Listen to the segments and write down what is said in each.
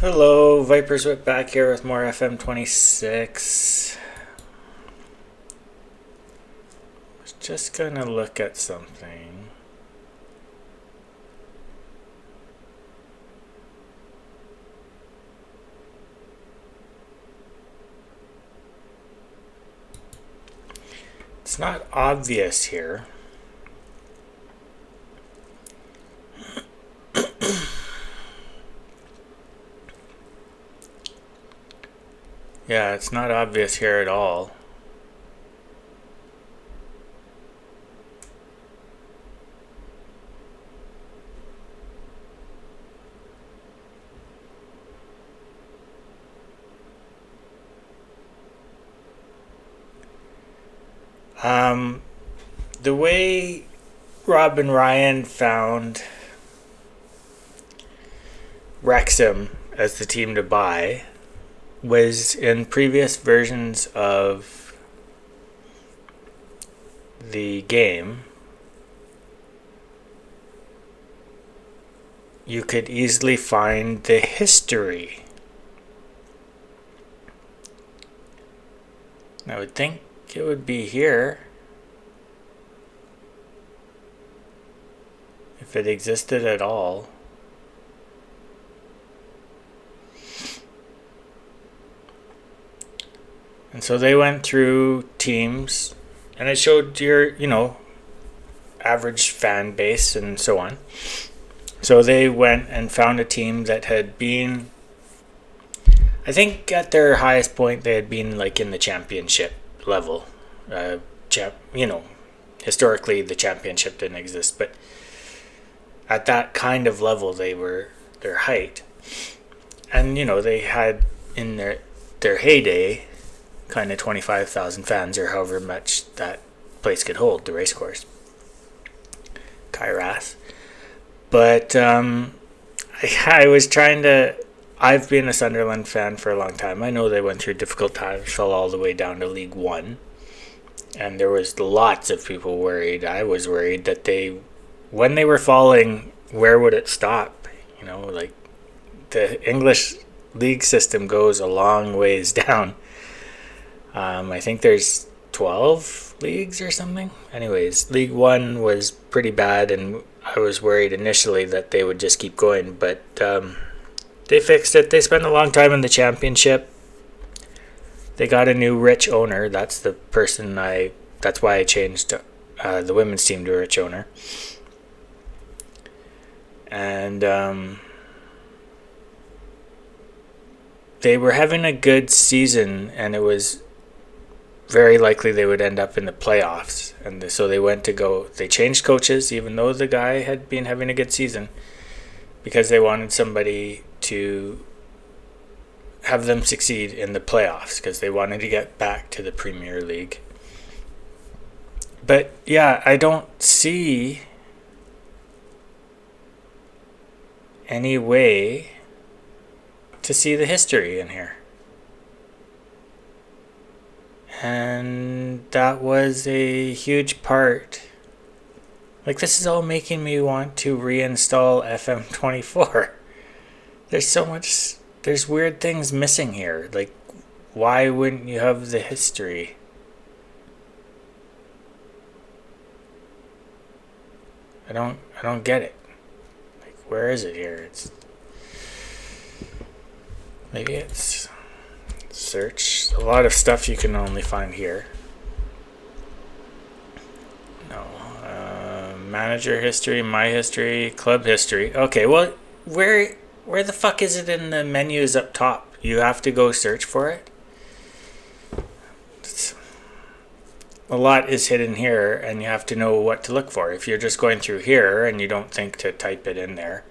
Hello, Vipers Whip back here with more FM26. Was just gonna look at something. It's not obvious here. Yeah, it's not obvious here at all. The way Rob and Ryan found Wrexham as the team to buy was in previous versions of the game. You could easily find the history. I would think it would be here if it existed at all. And so they went through teams, and it showed your, average fan base and so on. So they went and found a team that had been, I think at their highest point, they had been like in the championship level. Historically the championship didn't exist, but at that kind of level they were their height. And, they had in their heyday kind of 25,000 fans or however much that place could hold, the racecourse. Kairas. But I was trying to... I've been a Sunderland fan for a long time. I know they went through difficult times, fell all the way down to League One. And there was lots of people worried. I was worried that when they were falling, where would it stop? Like the English league system goes a long ways down. I think there's 12 leagues or something. Anyways, League One was pretty bad, and I was worried initially that they would just keep going, but they fixed it. They spent a long time in the championship. They got a new rich owner. That's the person that's why I changed the women's team to a rich owner. And they were having a good season, and it was very likely they would end up in the playoffs. And so they changed coaches, even though the guy had been having a good season, because they wanted somebody to have them succeed in the playoffs, because they wanted to get back to the Premier League. But yeah, I don't see any way to see the history in here. And that was a huge part. Like, this is all making me want to reinstall FM24. There's weird things missing here. Like, why wouldn't you have the history? I don't get it. Like, where is it here? Maybe it's search. A lot of stuff you can only find here. No. Manager history, my history, club history. Okay, well, where the fuck is it in the menus up top? You have to go search for it? A lot is hidden here, and you have to know what to look for. If you're just going through here and you don't think to type it in there,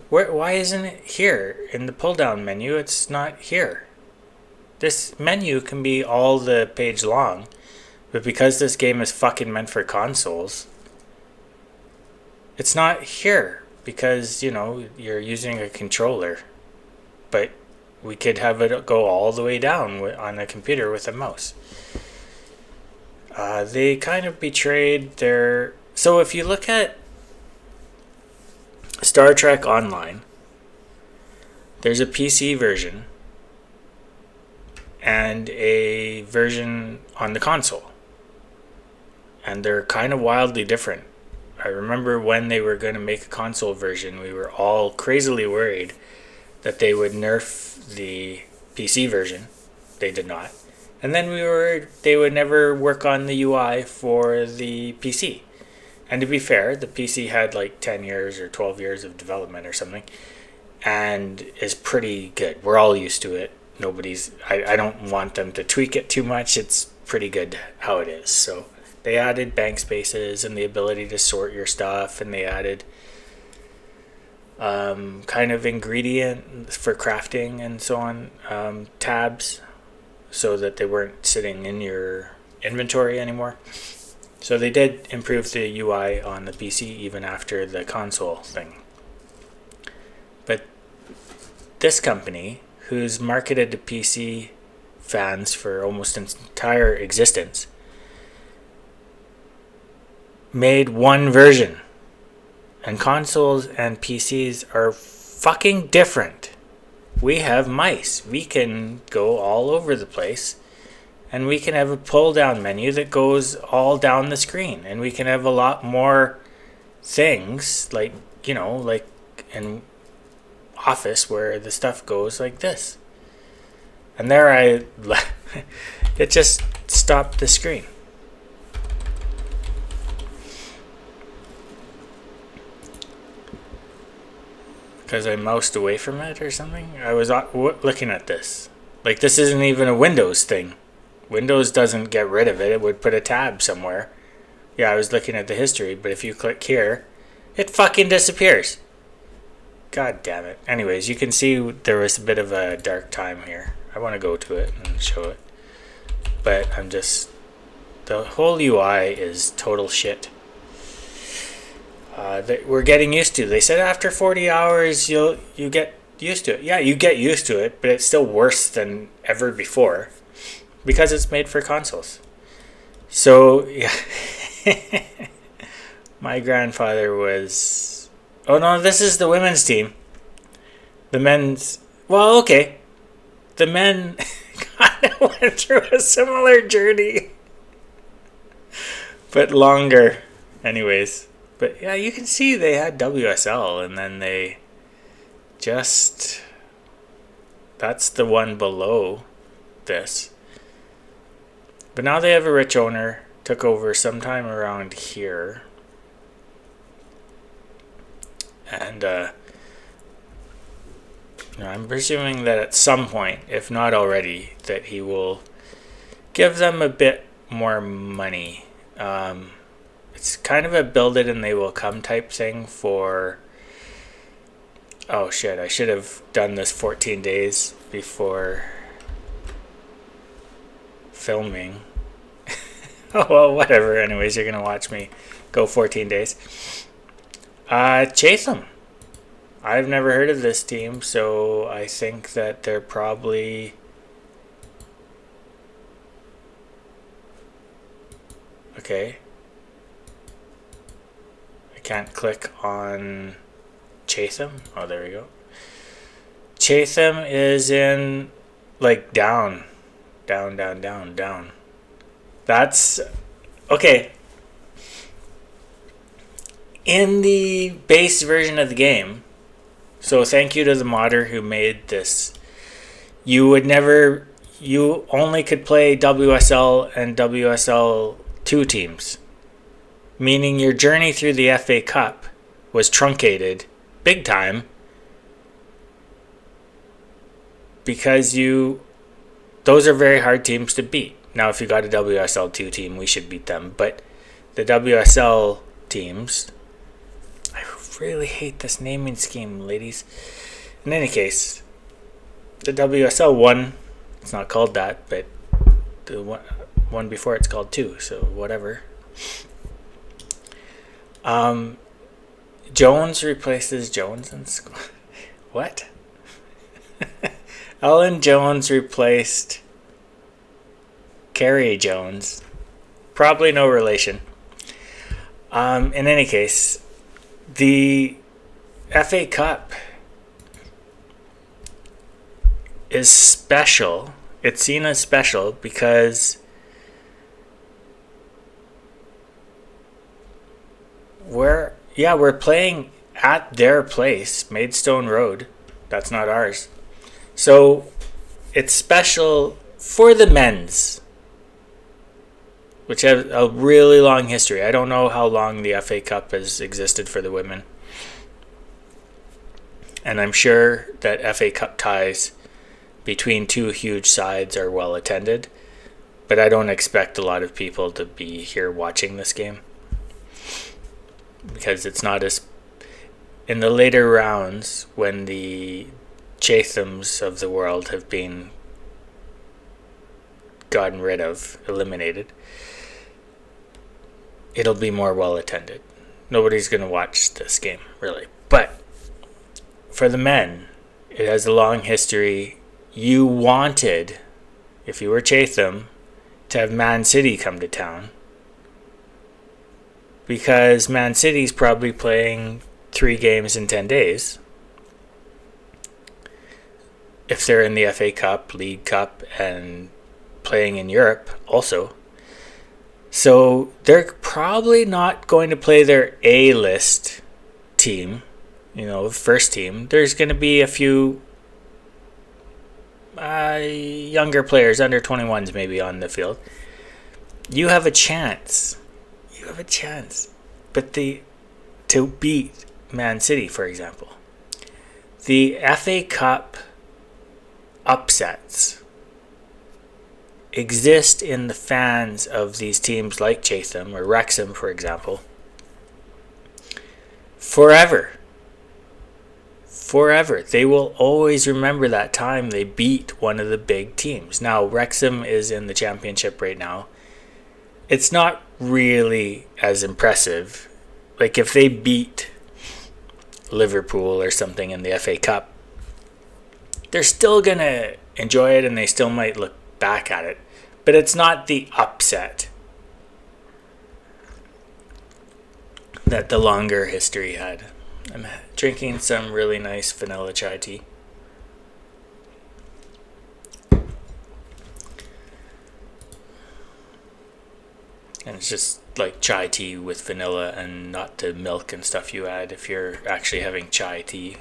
why isn't it here in the pull-down menu? It's not here. This menu can be all the page long, but because this game is fucking meant for consoles, it's not here because, you're using a controller. But we could have it go all the way down on a computer with a mouse. They kind of betrayed their... So if you look at Star Trek Online, there's a PC version and a version on the console. And they're kind of wildly different. I remember when they were going to make a console version, we were all crazily worried that they would nerf the PC version. They did not. And then they would never work on the UI for the PC. And to be fair, the PC had like 10 years or 12 years of development or something, and is pretty good. We're all used to it. I don't want them to tweak it too much. It's pretty good how it is. So they added bank spaces and the ability to sort your stuff, and they added kind of ingredient for crafting and so on, tabs, so that they weren't sitting in your inventory anymore. So they did improve the UI on the PC even after the console thing. But this company, who's marketed to PC fans for almost its entire existence, made one version. And consoles and PCs are fucking different. We have mice. We can go all over the place. And we can have a pull down menu that goes all down the screen. And we can have a lot more things, like, like in Office where the stuff goes like this. And there it just stopped the screen. Because I moused away from it or something. I was looking at this. Like, this isn't even a Windows thing. Windows doesn't get rid of it. It would put a tab somewhere. Yeah, I was looking at the history, but if you click here, it fucking disappears. God damn it. Anyways, you can see there was a bit of a dark time here. I want to go to it and show it. But the whole UI is total shit. That we're getting used to. They said after 40 hours you get used to it. Yeah, you get used to it, but it's still worse than ever before because it's made for consoles. So, yeah. My grandfather was... Oh no, this is the women's team. The men's... Well, okay. The men kind of went through a similar journey. But longer. Anyways. But yeah, you can see they had WSL, and then they just... That's the one below this. But now they have a rich owner. Took over sometime around here. And I'm presuming that at some point, if not already, that he will give them a bit more money. It's kind of a build it and they will come type thing for... Oh shit, I should have done this 14 days before filming. Oh well, whatever. Anyways, you're going to watch me go 14 days. Chatham. I've never heard of this team, so I think that they're probably... Okay. I can't click on Chatham. Oh, there we go. Chatham is in, like, down. Down. That's... Okay. In the base version of the game, so thank you to the modder who made this, you only could play WSL and WSL 2 teams. Meaning your journey through the FA Cup was truncated big time because those are very hard teams to beat. Now if you got a WSL 2 team, we should beat them. But the WSL teams... I really hate this naming scheme, ladies. In any case, the WSL 1, it's not called that, but the one before it's called 2, so whatever. Jones replaces Jones and what? Ellen Jones replaced Carrie Jones. Probably no relation. In any case, the FA Cup is special. It's seen as special because we're playing at their place, Maidstone Road. That's not ours. So it's special for the men's, which have a really long history. I don't know how long the FA Cup has existed for the women. And I'm sure that FA Cup ties between two huge sides are well attended. But I don't expect a lot of people to be here watching this game. Because it's not as... In the later rounds, when the Chathams of the world have been gotten rid of, eliminated, it'll be more well attended. Nobody's going to watch this game, really. But for the men, it has a long history. You wanted, if you were Chatham, to have Man City come to town, because Man City's probably playing 3 games in 10 days. If they're in the FA Cup, League Cup, and playing in Europe also. So they're probably not going to play their A-list team, first team. There's going to be a few younger players, under 21s maybe, on the field. You have a chance. But to beat Man City, for example, the FA Cup upsets exist in the fans of these teams like Chatham or Wrexham, for example, forever. They will always remember that time they beat one of the big teams. Now, Wrexham is in the championship right now. It's not really as impressive. Like, if they beat Liverpool or something in the FA Cup, they're still going to enjoy it and they still might look back at it. But it's not the upset that the longer history had. I'm drinking some really nice vanilla chai tea. And it's just like chai tea with vanilla and not the milk and stuff you add if you're actually having chai tea.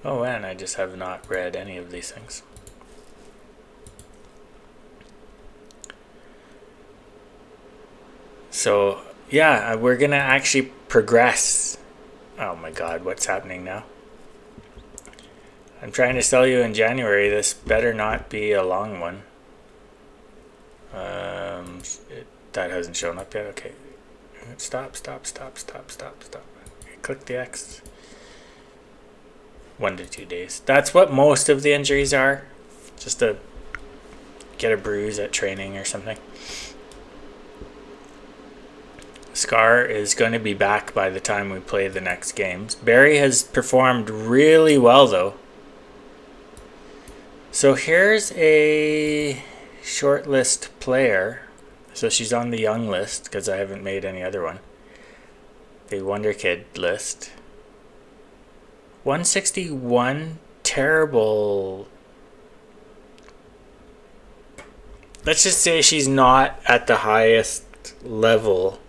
Oh, and I just have not read any of these things. So, yeah, we're going to actually progress. Oh my god, what's happening now? I'm trying to sell you in January. This better not be a long one. That hasn't shown up yet. Okay. Stop. Click the X. 1 to 2 days. That's what most of the injuries are. Just to get a bruise at training or something. Scar is going to be back by the time we play the next games. Barry has performed really well, though. So here's a shortlist player. So she's on the young list because I haven't made any other one. The Wonder Kid list. 161, terrible. Let's just say she's not at the highest level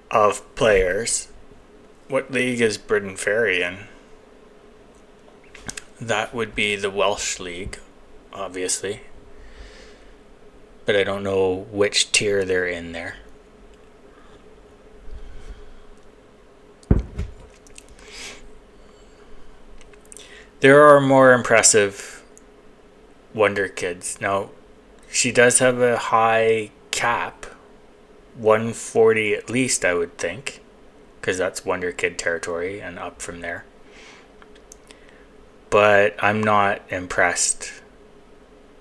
of players. What league is Britain Ferry in? That would be the Welsh League, obviously. But I don't know which tier they're in there. There are more impressive Wonder Kids. Now, she does have a high cap. 140 at least, I would think. Because that's Wonder Kid territory and up from there. But I'm not impressed.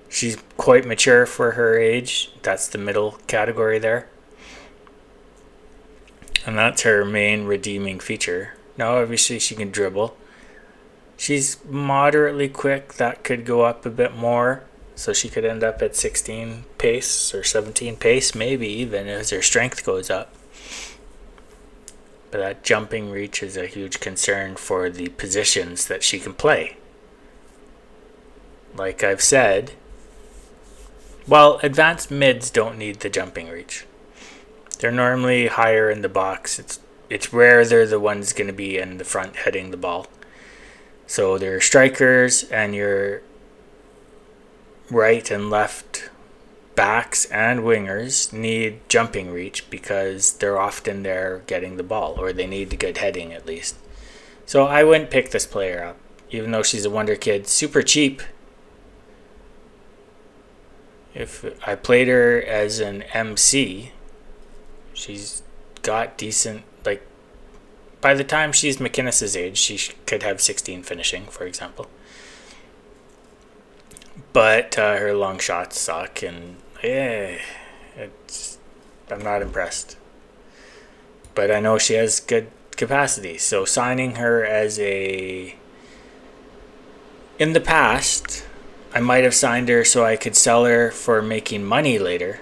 She's quite mature for her age. That's the middle category there. And that's her main redeeming feature. Now, obviously, she can dribble. She's moderately quick. That could go up a bit more. So she could end up at 16 pace or 17 pace, maybe even as her strength goes up. But that jumping reach is a huge concern for the positions that she can play. Like I've said, well, advanced mids don't need the jumping reach. They're normally higher in the box. It's rare they're the ones going to be in the front heading the ball. So their strikers and your right and left backs and wingers need jumping reach because they're often there getting the ball, or they need good heading at least. So I wouldn't pick this player up, even though she's a wonder kid, super cheap. If I played her as an MC, she's got decent, like, by the time she's McInnes's age, she could have 16 finishing, for example. But her long shots suck, and I'm not impressed. But I know she has good capacity, so signing her as in the past, I might have signed her so I could sell her for making money later.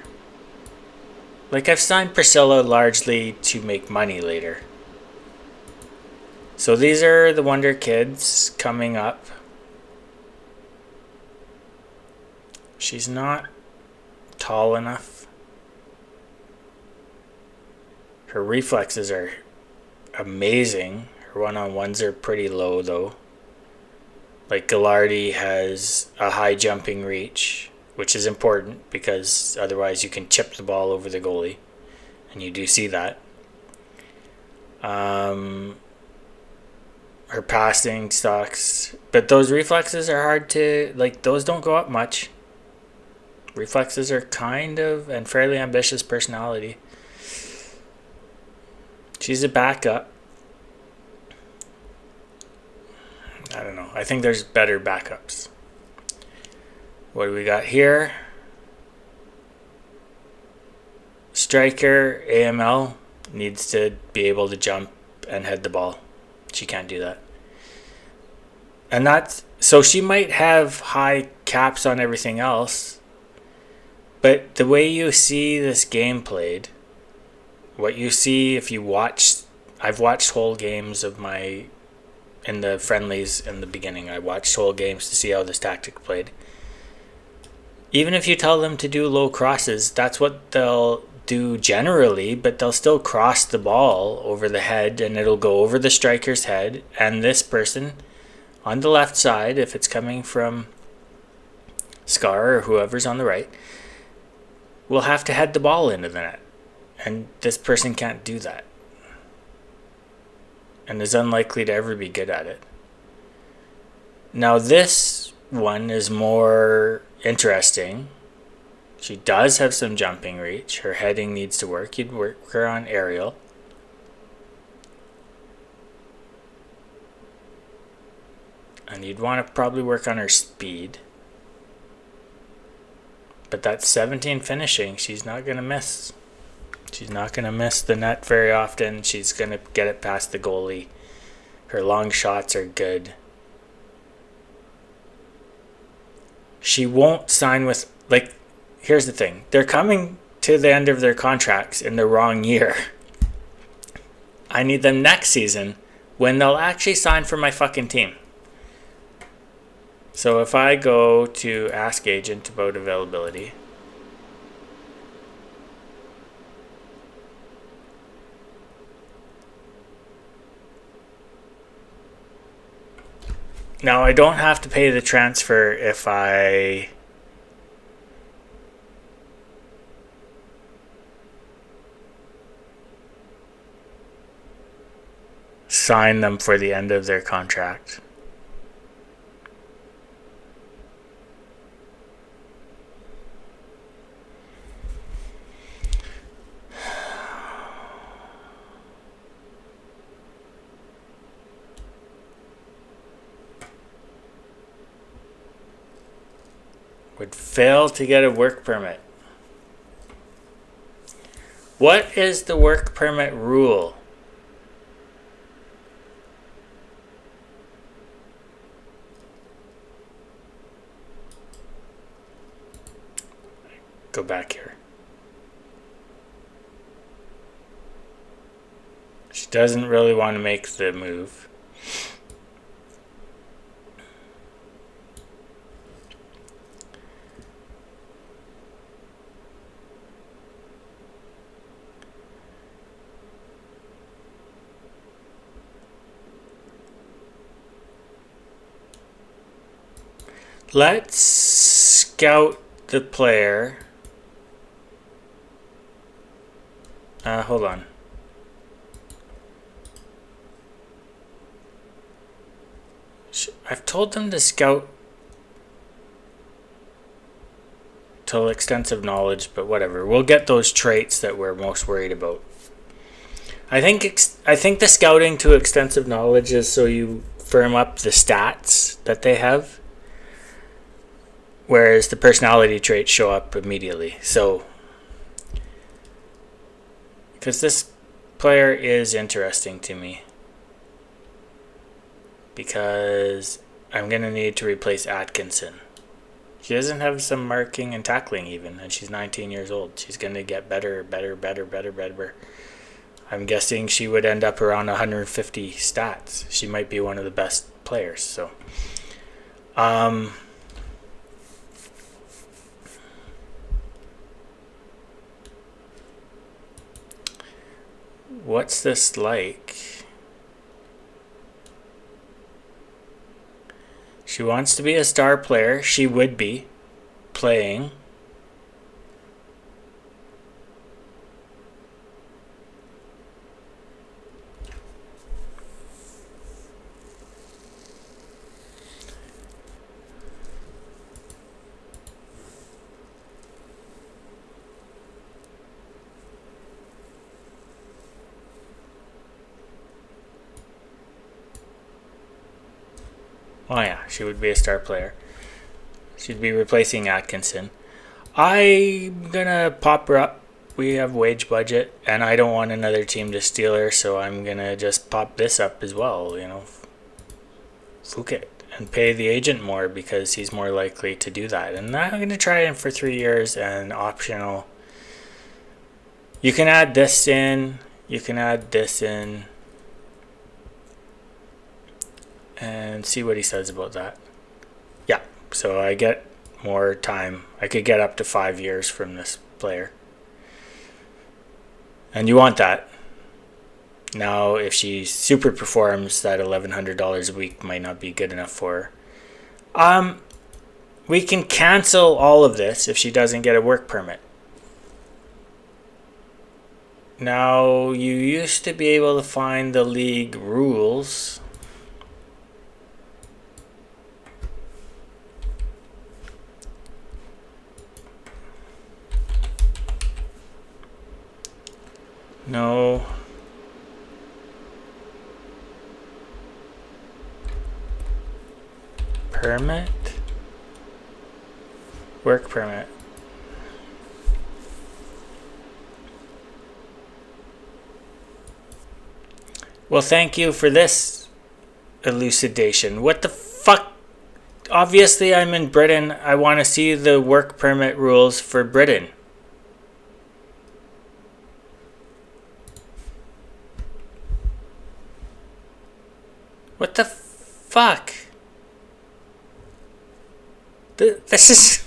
Like, I've signed Priscilla largely to make money later. So these are the Wonder Kids coming up. She's not tall enough. Her reflexes are amazing. Her one-on-ones are pretty low though. Like, Gallardi has a high jumping reach, which is important because otherwise you can chip the ball over the goalie, and you do see that. Her passing sucks, but those reflexes are hard to, like, those don't go up much. Reflexes are kind of and fairly ambitious personality. She's a backup. I don't know. I think there's better backups. What do we got here? Striker, AML, needs to be able to jump and head the ball. She can't do that. And so she might have high caps on everything else, but the way you see this game played, what you see if you watch, I've watched whole games of in the friendlies in the beginning. I watched whole games to see how this tactic played. Even if you tell them to do low crosses, that's what they'll do generally, but they'll still cross the ball over the head, and it'll go over the striker's head, and this person on the left side, if it's coming from Scar or whoever's on the right, will have to head the ball into the net. And this person can't do that, and is unlikely to ever be good at it. Now this one is more interesting. She does have some jumping reach. Her heading needs to work. You'd work her on aerial. And you'd want to probably work on her speed. But that's 17 finishing. She's not going to miss. She's not going to miss the net very often. She's going to get it past the goalie. Her long shots are good. She won't sign with, like, here's the thing. They're coming to the end of their contracts in the wrong year. I need them next season when they'll actually sign for my fucking team. So if I go to Ask Agent about availability, now I don't have to pay the transfer if I sign them for the end of their contract. Would fail to get a work permit. What is the work permit rule? Go back here. She doesn't really want to make the move. Let's scout the player. Hold on. I've told them to scout till extensive knowledge, but whatever. We'll get those traits that we're most worried about. I think the scouting to extensive knowledge is so you firm up the stats that they have, whereas the personality traits show up immediately. So, because this player is interesting to me, because I'm going to need to replace Atkinson. She doesn't have some marking and tackling even, and she's 19 years old. She's going to get better. I'm guessing she would end up around 150 stats. She might be one of the best players. So, what's this like? She wants to be a star player. She would be playing. Oh yeah, she would be a star player. She'd be replacing Atkinson. I'm gonna pop her up. We have wage budget, and I don't want another team to steal her, so I'm gonna just pop this up as well, Fluke it. And pay the agent more because he's more likely to do that. And I'm gonna try him for 3 years and optional. You can add this in. You can add this in. And see what he says about that. Yeah, so I get more time. I could get up to 5 years from this player. And you want that. Now, if she super performs, that $1,100 a week might not be good enough for her. We can cancel all of this if she doesn't get a work permit. Now, you used to be able to find the league rules. No. Permit? Work permit. Well, thank you for this elucidation. What the fuck? Obviously, I'm in Britain. I want to see the work permit rules for Britain. What the fuck? This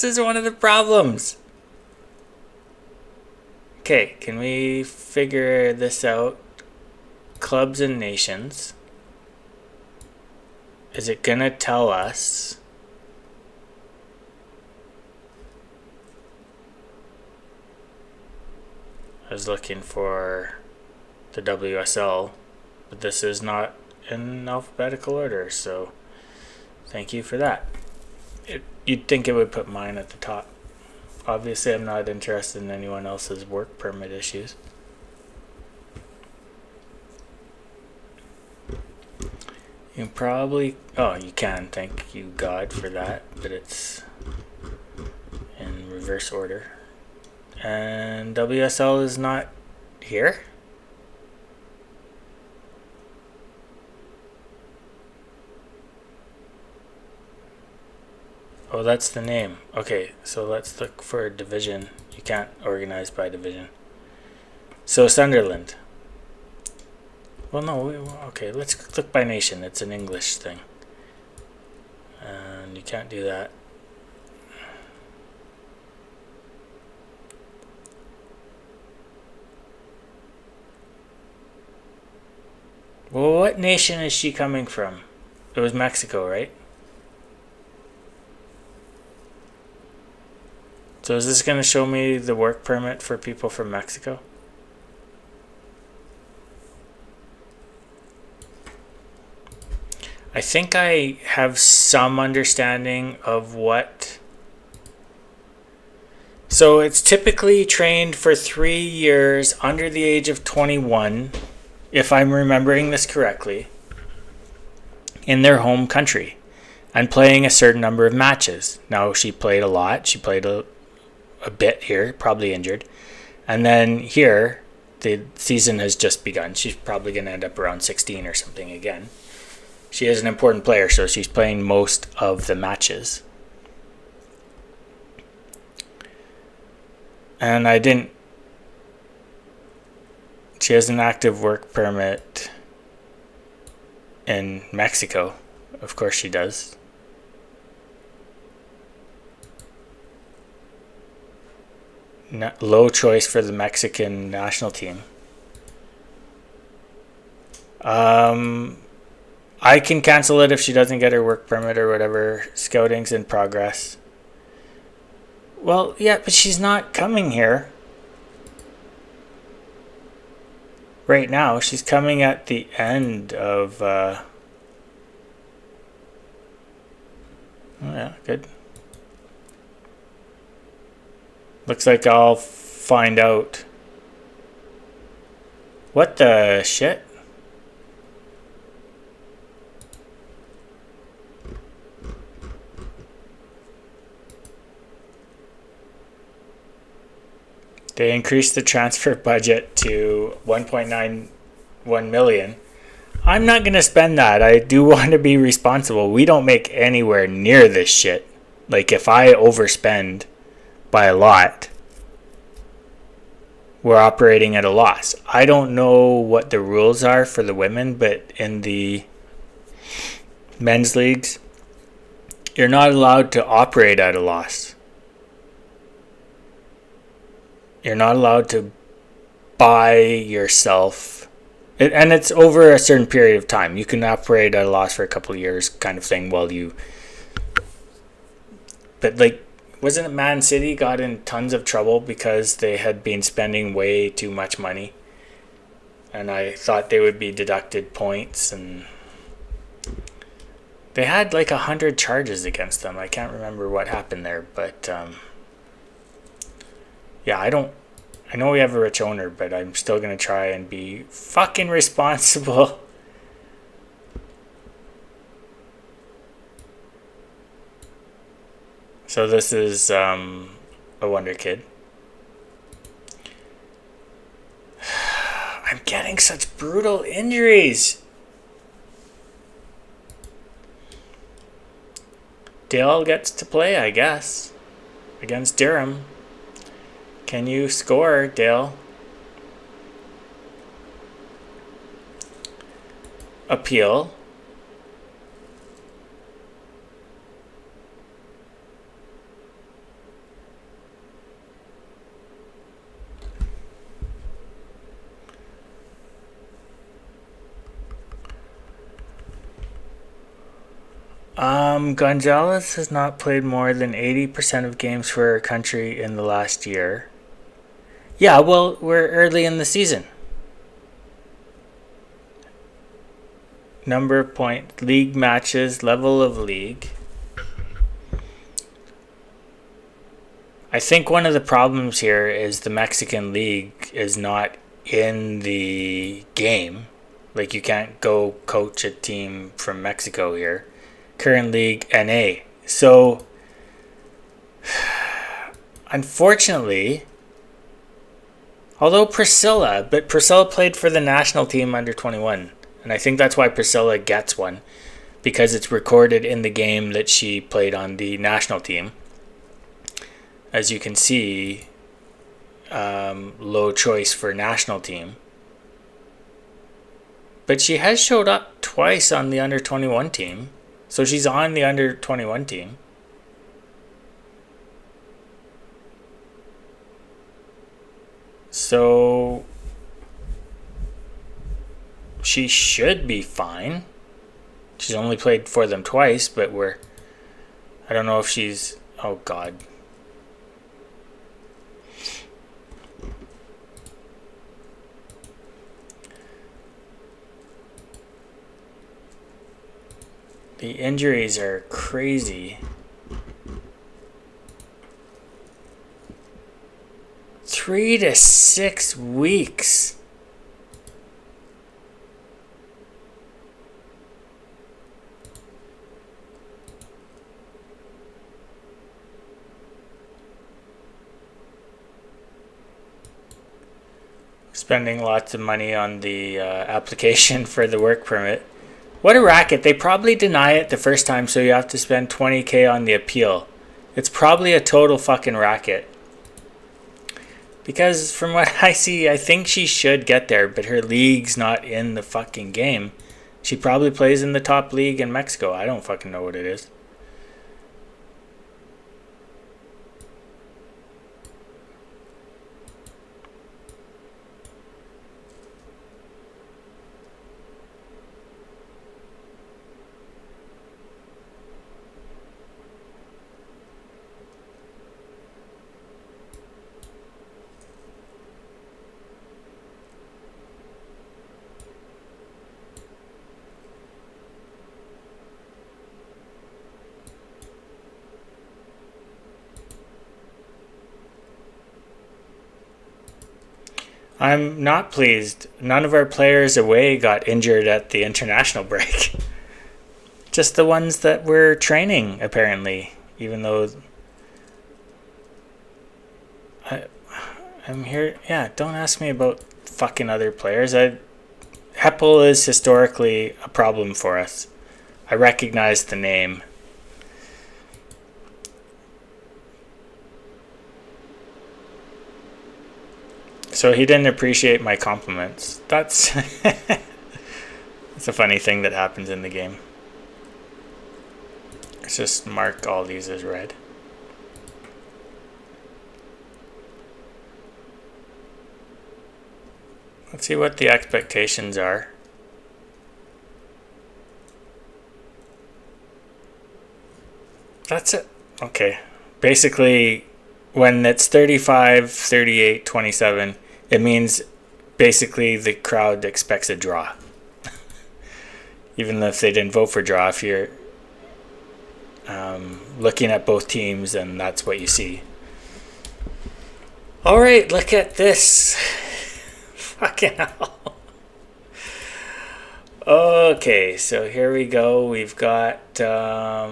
is one of the problems. Okay, can we figure this out? Clubs and nations. Is it gonna tell us? I was looking for the WSL, but this is not in alphabetical order, so thank you for that. You'd think it would put mine at the top. Obviously, I'm not interested in anyone else's work permit issues. You probably... Oh, you can. Thank you, God, for that. But it's in reverse order. And WSL is not here? Oh, that's the name. Okay, so let's look for a division. You can't organize by division. So Sunderland. Well, no. Okay, let's click by nation. It's an English thing. And you can't do that. Well, what nation is she coming from? It was Mexico, right? So is this going to show me the work permit for people from Mexico? I think I have some understanding of what. So it's typically trained for 3 years under the age of 21, if I'm remembering this correctly, in their home country and playing a certain number of matches. Now, she played a lot. She played a bit here, probably injured. And then here, the season has just begun. She's probably going to end up around 16 or something again. She is an important player, so she's playing most of the matches. And she has an active work permit in Mexico. Of course she does. Low choice for the Mexican national team. I can cancel it if she doesn't get her work permit or whatever. Scouting's in progress. Well, yeah, but she's not coming here right now. She's coming at the end of... Oh, yeah, good. Looks like I'll find out. What the shit? They increased the transfer budget to 1.91 million. I'm not going to spend that. I do want to be responsible. We don't make anywhere near this shit. Like, if I overspend by a lot, we're operating at a loss. I don't know what the rules are for the women, but in the men's leagues, you're not allowed to operate at a loss. You're not allowed to buy yourself, and it's over a certain period of time. You can operate at a loss for a couple of years, kind of thing, while you. But like, wasn't it Man City got in tons of trouble because they had been spending way too much money, and I thought they would be deducted points, and they had like 100 charges against them. I can't remember what happened there, but. Yeah, I know we have a rich owner, but I'm still going to try and be fucking responsible. So this is a Wonder Kid. I'm getting such brutal injuries. Dale gets to play, I guess, against Durham. Can you score, Dale? Appeal. Gonzalez has not played more than 80% of games for her country in the last year. Yeah, well, we're early in the season. Number of point, league matches, level of league. I think one of the problems here is the Mexican league is not in the game. Like, you can't go coach a team from Mexico here. Current league, NA. So, unfortunately, although Priscilla played for the national team under 21. And I think that's why Priscilla gets one. Because it's recorded in the game that she played on the national team. As you can see, low choice for national team. But she has showed up twice on the under 21 team. So she's on the under 21 team. So she should be fine. She's only played for them twice, but I don't know if she's... Oh, God. The injuries are crazy. 3 to 6 weeks. Spending lots of money on the application for the work permit. What a racket. They probably deny it the first time, so you have to spend $20,000 on the appeal. It's probably a total fucking racket. Because from what I see, I think she should get there, but her league's not in the fucking game. She probably plays in the top league in Mexico. I don't fucking know what it is. I'm not pleased. None of our players away got injured at the international break. Just the ones that were training, apparently. Even though... I'm here... Yeah, don't ask me about fucking other players. Heppel is historically a problem for us. I recognize the name. So he didn't appreciate my compliments. That's it's a funny thing that happens in the game. Let's just mark all these as red. Let's see what the expectations are. That's it. Okay. Basically, when it's 35, 38, 27, it means basically the crowd expects a draw. Even if they didn't vote for draw, if you're looking at both teams, and that's what you see. All right, look at this. Fucking hell. Okay, so here we go. We've got... yeah,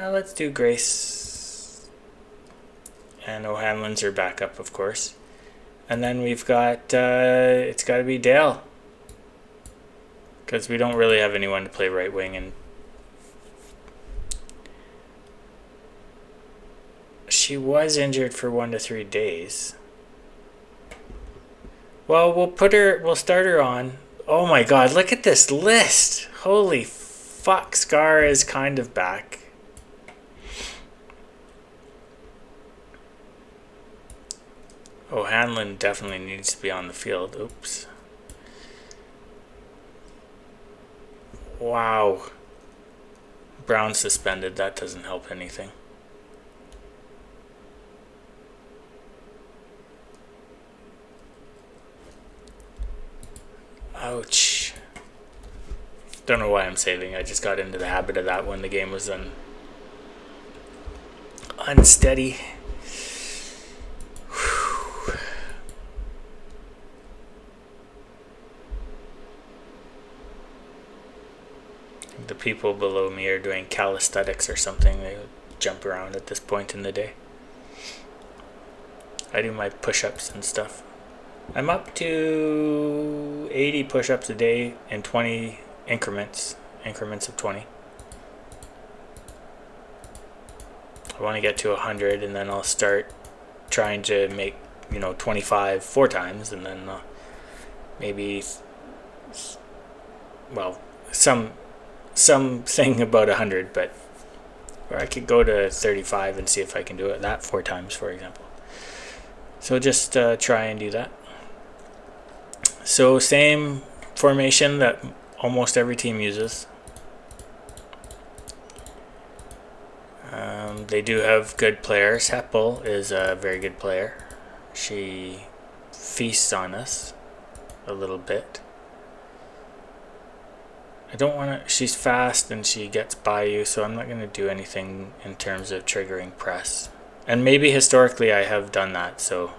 let's do Grace. And O'Hanlon's her backup, of course. And then we've got... it's got to be Dale. Because we don't really have anyone to play right wing. And she was injured for 1 to 3 days. Well, we'll start her on. Oh my god, look at this list. Holy fuck, Scar is kind of back. O'Hanlon definitely needs to be on the field. Oops. Wow. Brown suspended. That doesn't help anything. Ouch. Don't know why I'm saving. I just got into the habit of that when the game was unsteady. The people below me are doing calisthenics or something. They jump around at this point in the day. I do my push-ups and stuff. I'm up to 80 push-ups a day in 20 increments of 20. I want to get to 100, and then I'll start trying to make 25 4 times, and then maybe, well, something about 100, but or I could go to 35 and see if I can do it that 4 times, for example. So just try and do that. So same formation that almost every team uses. They do have good players. Heppel is a very good player. She feasts on us a little bit. I don't want to... She's fast and she gets by you, so I'm not going to do anything in terms of triggering press. And maybe historically I have done that, so...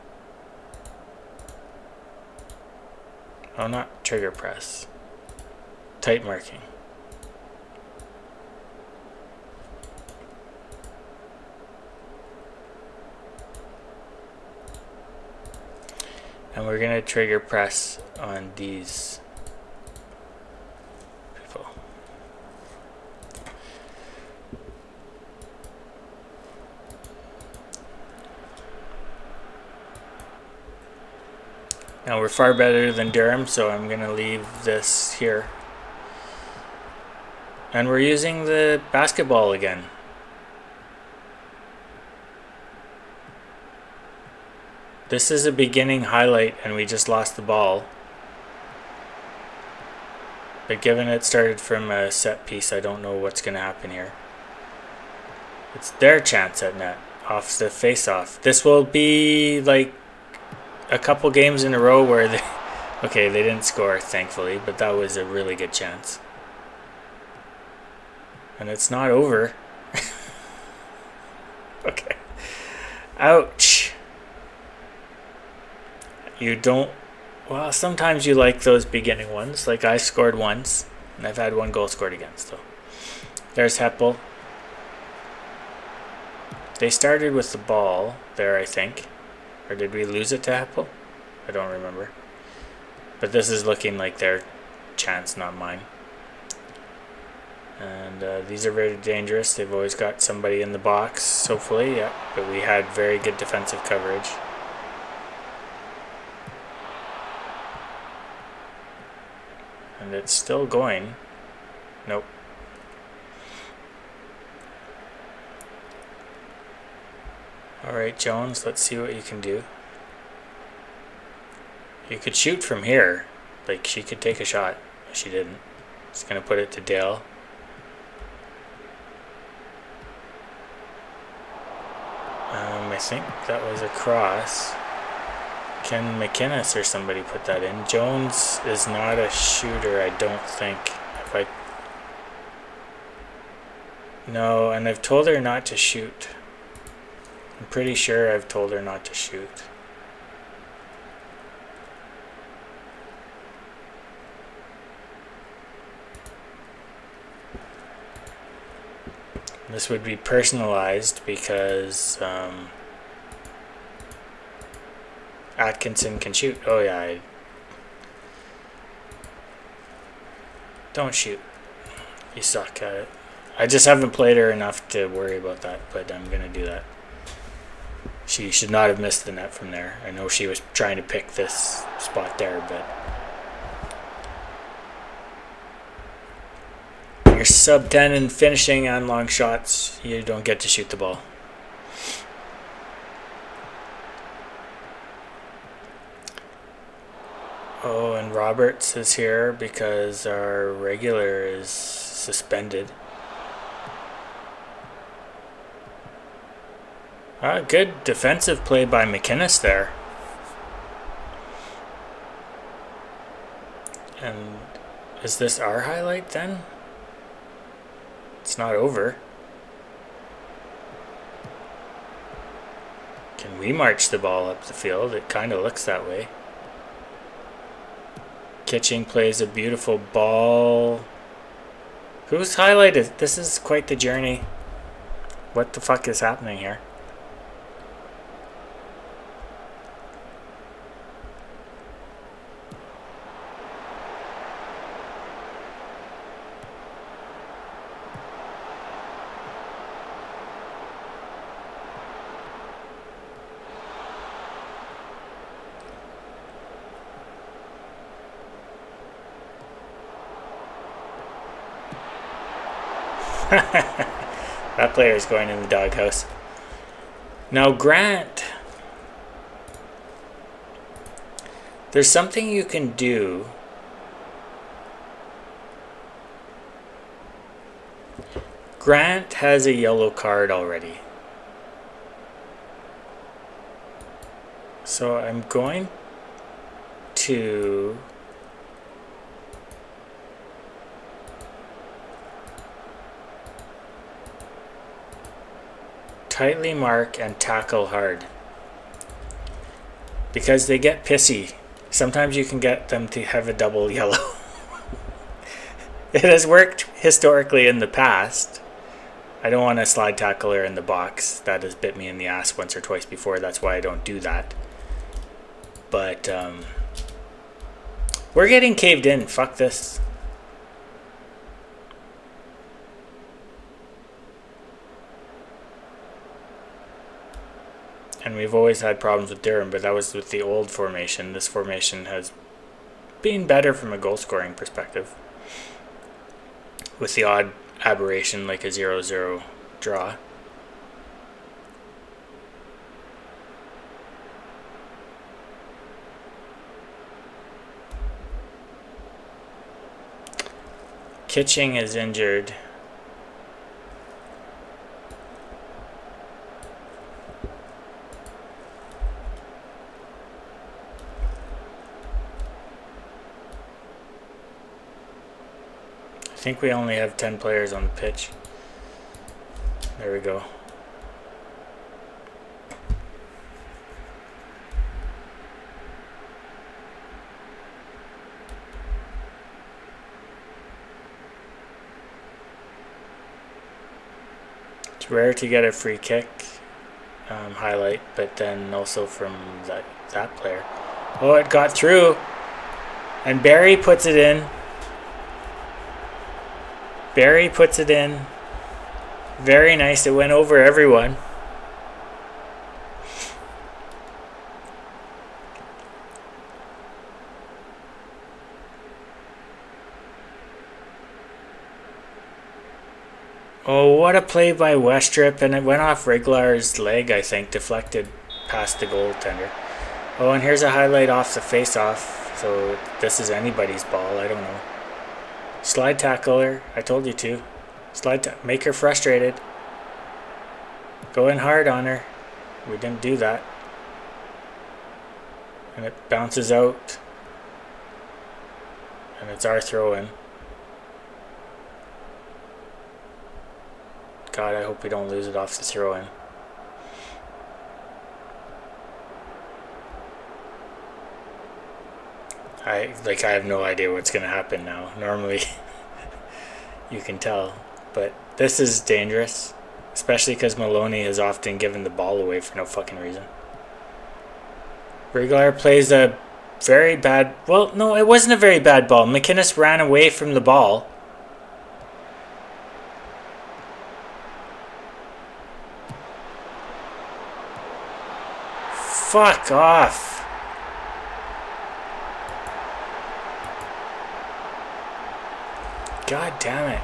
Oh, not trigger press. Tight marking. And we're going to trigger press on these people. Now we're far better than Durham, so I'm going to leave this here. And we're using the basketball again. This is a beginning highlight and we just lost the ball. But given it started from a set piece, I don't know what's going to happen here. It's their chance at net, off the face-off. This will be like a couple games in a row where they... Okay, they didn't score, thankfully, but that was a really good chance. And it's not over. Okay. Ouch. You don't... Well, sometimes you like those beginning ones. Like I scored once, and I've had 1 goal scored against. So there's Heppel. They started with the ball there, I think. Or did we lose it to Heppel? I don't remember. But this is looking like their chance, not mine. And these are very dangerous. They've always got somebody in the box, hopefully. Yeah, but we had very good defensive coverage. And it's still going. Nope. Alright, Jones, let's see what you can do. You could shoot from here. Like, she could take a shot. She didn't. Just going to put it to Dale. I think that was a cross. Can McInnes or somebody put that in? Jones is not a shooter, I don't think. No, and I've told her not to shoot. I'm pretty sure I've told her not to shoot. This would be personalized because Atkinson can shoot. Oh yeah, don't shoot. You suck at it. I just haven't played her enough to worry about that, but I'm gonna do that. She should not have missed the net from there. I know she was trying to pick this spot there, but you're sub 10 in finishing on long shots. You don't get to shoot the ball. Oh, and Roberts is here because our regular is suspended. Good defensive play by McInnes there. And is this our highlight then? It's not over. Can we march the ball up the field? It kind of looks that way. Kitching plays a beautiful ball. Who's highlighted? This is quite the journey. What the fuck is happening here? That player is going in the doghouse. Now, Grant, there's something you can do. Grant has a yellow card already. So I'm going to tightly mark and tackle hard. Because they get pissy. Sometimes you can get them to have a double yellow. It has worked historically in the past. I don't want to slide tackle her in the box. That has bit me in the ass once or twice before. That's why I don't do that. But we're getting caved in. Fuck this. And we've always had problems with Durham, but that was with the old formation. This formation has been better from a goal scoring perspective. With the odd aberration like a 0-0 draw. Kitching is injured. I think we only have 10 players on the pitch. There we go. It's rare to get a free kick highlight, but then also from that player. Oh, it got through. And Barry puts it in. Barry puts it in. Very nice. It went over everyone. Oh, what a play by Westrip. And it went off Reglar's leg, I think. Deflected past the goaltender. Oh, and here's a highlight off the face-off. So this is anybody's ball. I don't know. Slide tackle her. I told you to. Make her frustrated. Go in hard on her. We didn't do that. And it bounces out. And it's our throw-in. God, I hope we don't lose it off the throw-in. I have no idea what's going to happen now. Normally, you can tell. But this is dangerous. Especially because Maloney has often given the ball away for no fucking reason. Reglar plays a very bad... Well, no, it wasn't a very bad ball. McInnes ran away from the ball. Fuck off. God damn it.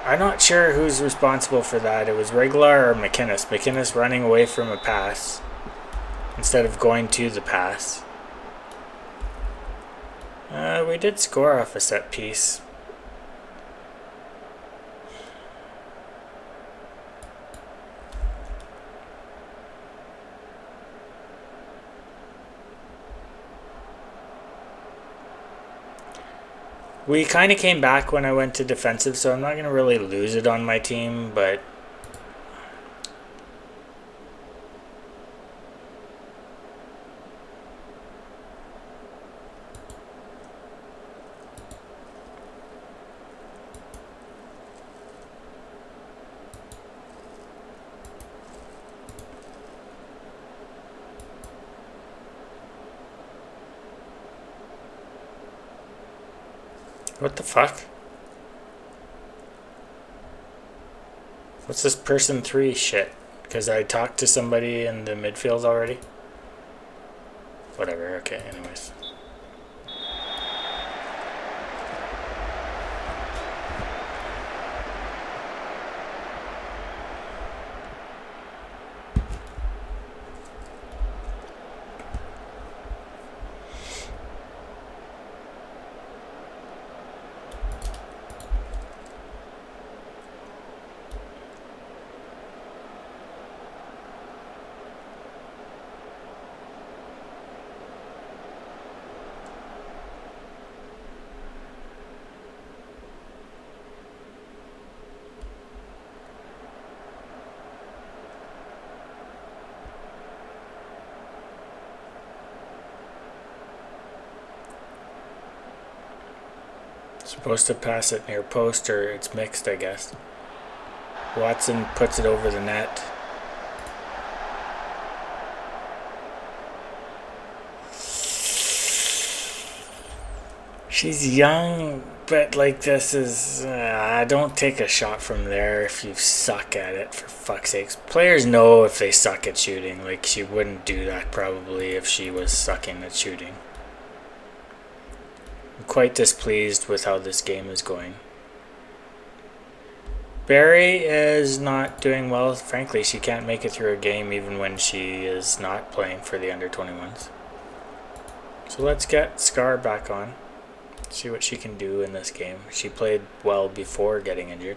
I'm not sure who's responsible for that. It was Reglar or McInnes. McInnes running away from a pass instead of going to the pass. We did score off a set piece. We kind of came back when I went to defensive, so I'm not going to really lose it on my team, but... What the fuck? What's this person 3 shit? Because I talked to somebody in the midfield already? Whatever, okay, anyways. Supposed to pass it near post, or it's mixed, I guess. Watson puts it over the net. She's young, but like this is... don't take a shot from there if you suck at it, for fuck's sakes. Players know if they suck at shooting. Like, she wouldn't do that probably if she was sucking at shooting. I'm quite displeased with how this game is going. Barry is not doing well. Frankly, she can't make it through a game even when she is not playing for the under-21s. So let's get Scar back on. See what she can do in this game. She played well before getting injured.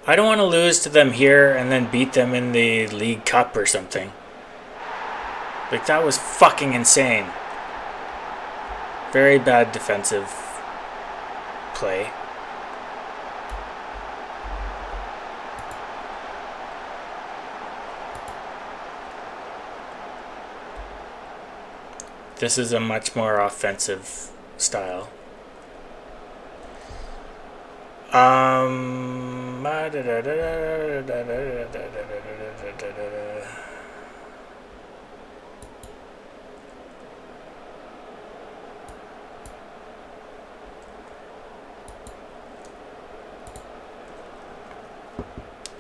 I don't want to lose to them here and then beat them in the League Cup or something. Like, that was fucking insane. Very bad defensive play. This is a much more offensive style.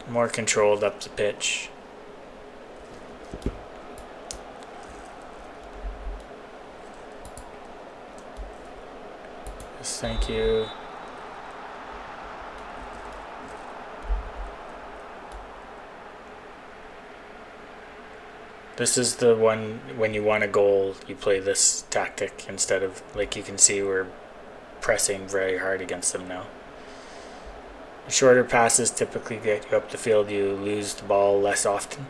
More controlled up the pitch. Yes, thank you. This is the one when you want a goal, you play this tactic instead of, like, you can see we're pressing very hard against them now. Shorter passes typically get you up the field. You lose the ball less often.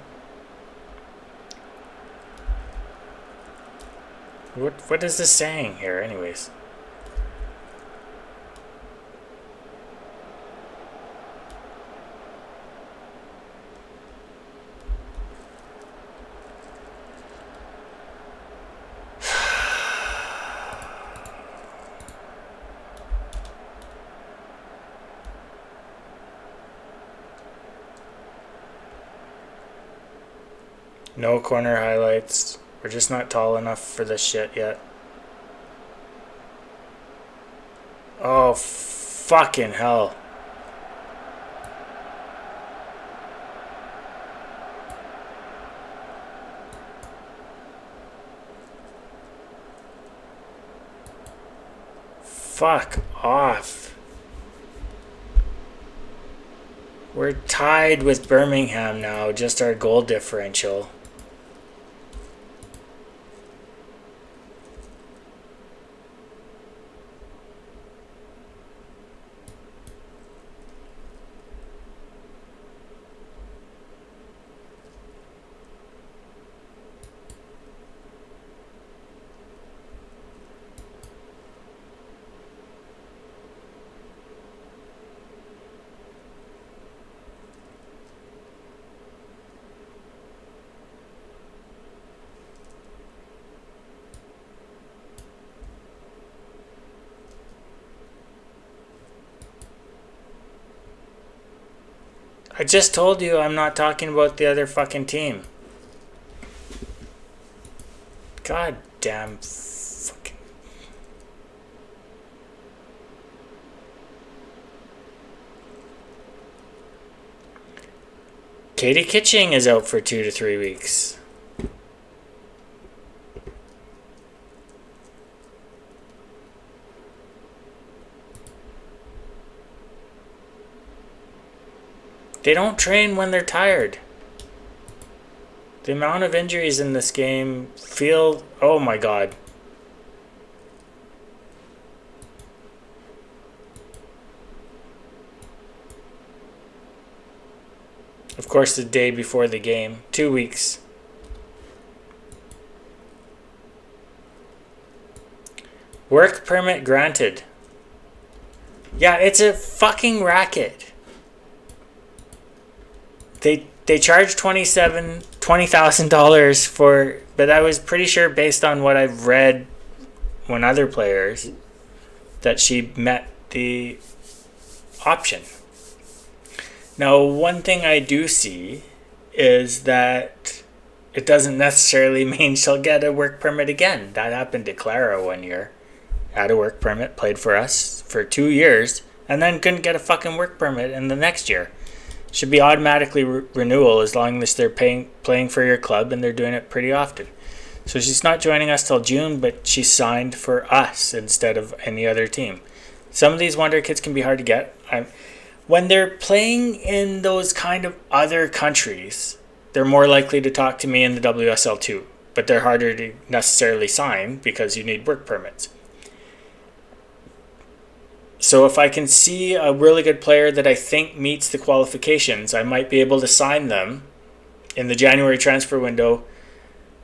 What is this saying here, anyways? No corner highlights. We're just not tall enough for this shit yet. Oh, fucking hell. Fuck off. We're tied with Birmingham now, just our goal differential. I just told you I'm not talking about the other fucking team. God damn fucking... Katie Kitching is out for 2 to 3 weeks. They don't train when they're tired. The amount of injuries in this game feel... Oh my god. Of course, the day before the game. 2 weeks. Work permit granted. Yeah, it's a fucking racket. They they charged $20,000 for, but I was pretty sure based on what I've read when other players that she met the option. Now, one thing I do see is that it doesn't necessarily mean she'll get a work permit again. That happened to Clara one year. Had a work permit, played for us for 2 years, and then couldn't get a fucking work permit in the next year. Should be automatically renewal as long as they're playing for your club, and they're doing it pretty often. So she's not joining us till June, but she signed for us instead of any other team. Some of these wonder kids can be hard to get. When they're playing in those kind of other countries, they're more likely to talk to me in the WSL too, but they're harder to necessarily sign because you need work permits. So if I can see a really good player that I think meets the qualifications, I might be able to sign them in the January transfer window.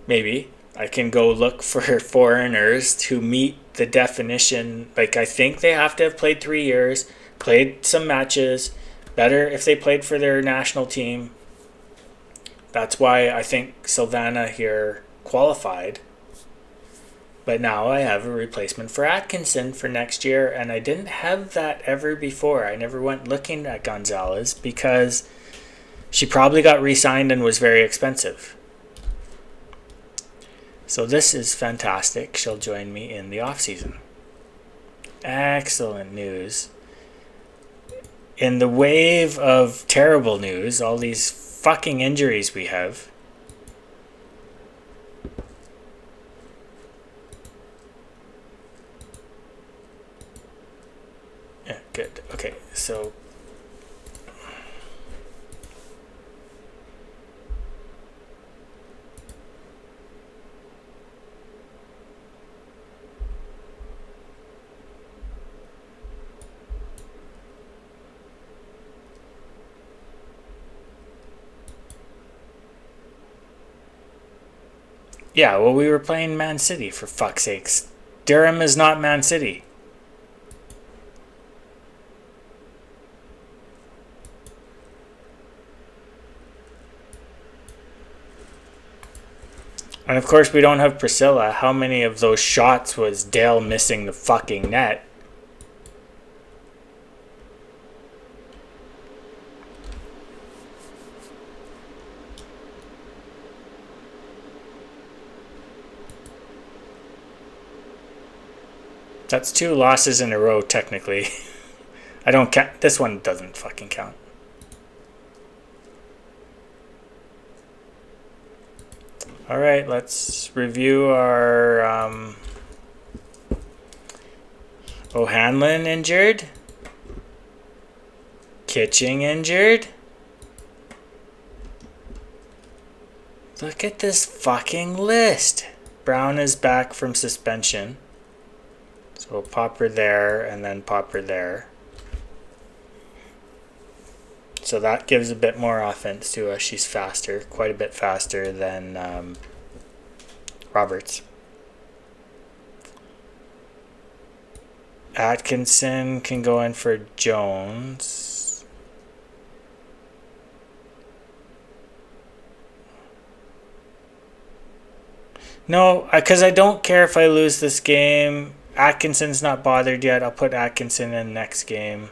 Maybe I can go look for foreigners who meet the definition. Like, I think they have to have played 3 years, played some matches, better if they played for their national team. That's why I think Silvana here qualified. But now I have a replacement for Atkinson for next year, and I didn't have that ever before. I never went looking at Gonzalez because she probably got re-signed and was very expensive. So this is fantastic. She'll join me in the off-season. Excellent news. In the wave of terrible news, all these fucking injuries we have, yeah, good. Okay, so yeah, well, we were playing Man City, for fuck's sakes. Durham is not Man City. And of course, we don't have Priscilla. How many of those shots was Dale missing the fucking net? That's 2 losses in a row, technically. I don't count. This one doesn't fucking count. All right, let's review our O'Hanlon injured. Kitching injured. Look at this fucking list. Brown is back from suspension. So we'll pop her there and then pop her there. So that gives a bit more offense to us. She's faster, quite a bit faster than Roberts. Atkinson can go in for Jones. No, because I don't care if I lose this game. Atkinson's not bothered yet. I'll put Atkinson in next game.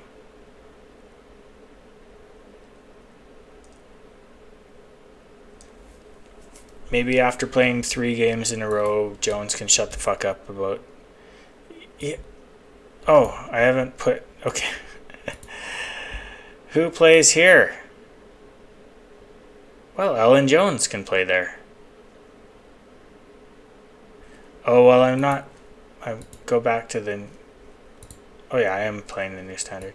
Maybe after playing 3 games in a row, Jones can shut the fuck up about... Yeah. Oh, I haven't put... Okay. Who plays here? Well, Ellen Jones can play there. Oh, well, I'm not... I go back to the... Oh, yeah, I am playing the new standard.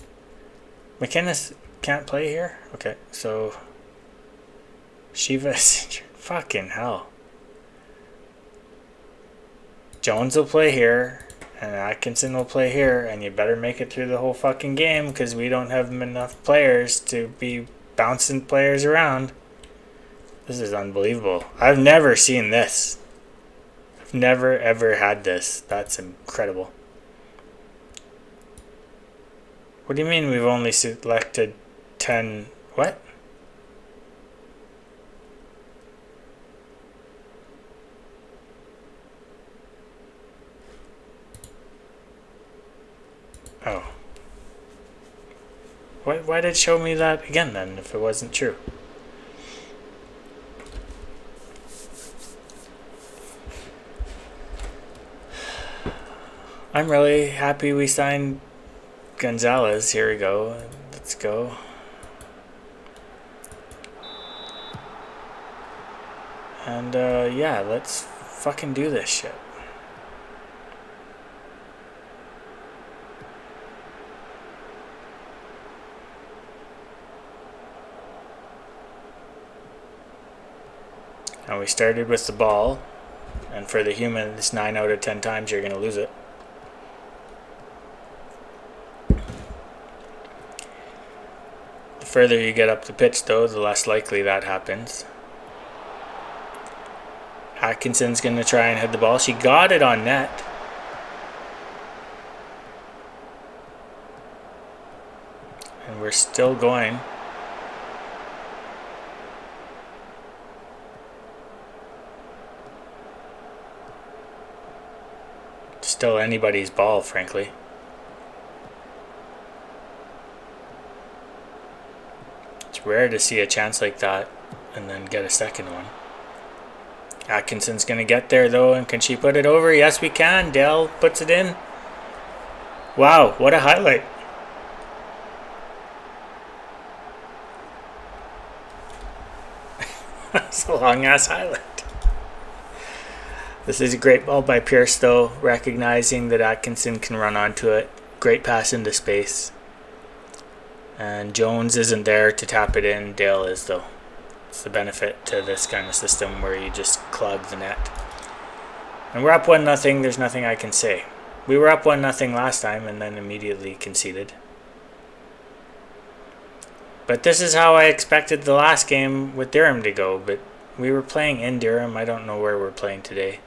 McInnes can't play here? Okay, so... Shiva's injured. Fucking hell. Jones will play here, and Atkinson will play here, and you better make it through the whole fucking game, because we don't have enough players to be bouncing players around. This is unbelievable. I've never seen this. I've never, ever had this. That's incredible. What do you mean we've only selected 10... What? Oh. Why did it show me that again then, if it wasn't true? I'm really happy we signed Gonzalez. Here we go. Let's go. And yeah, let's fucking do this shit. And we started with the ball, and for the humans, 9 out of 10 times you're going to lose it. The further you get up the pitch, though, the less likely that happens. Atkinson's going to try and hit the ball. She got it on net. And we're still going. Still anybody's ball, frankly. It's rare to see a chance like that and then get a second one. Atkinson's going to get there, though, and can she put it over? Yes, we can. Dale puts it in. Wow, what a highlight. That's a long-ass highlight. This is a great ball by Pierce, though, recognizing that Atkinson can run onto it. Great pass into space. And Jones isn't there to tap it in. Dale is, though. It's the benefit to this kind of system where you just clog the net. And we're up 1-0. There's nothing I can say. We were up 1-0 last time and then immediately conceded. But this is how I expected the last game with Durham to go. But we were playing in Durham. I don't know where we're playing today.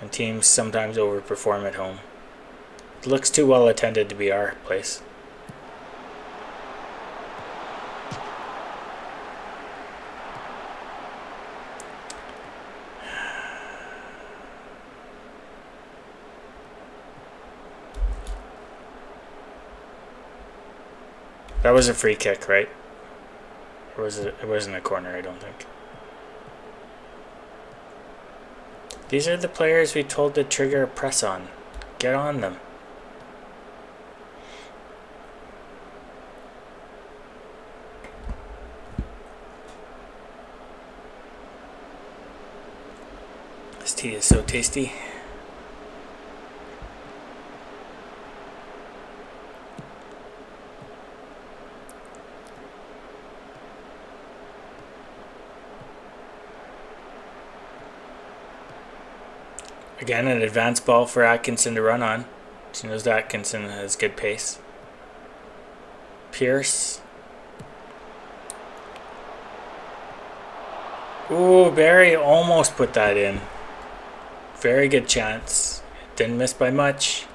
And teams sometimes overperform at home. It looks too well attended to be our place. That was a free kick, right? Or was it? It wasn't a corner, I don't think. These are the players we told to trigger a press on. Get on them. This tea is so tasty. Again, an advanced ball for Atkinson to run on. She knows that Atkinson has good pace. Pierce. Ooh, Barry almost put that in. Very good chance. Didn't miss by much.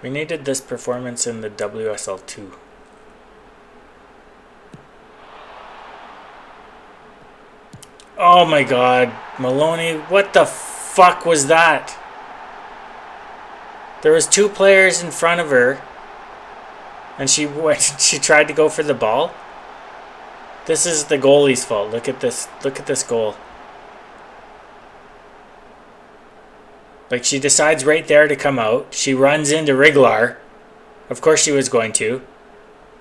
We needed this performance in the WSL2. Oh my god, Maloney, what the fuck was that? There was 2 players in front of her and she tried to go for the ball. This is the goalie's fault. Look at this goal. Like, she decides right there to come out. She runs into Riglar. Of course she was going to.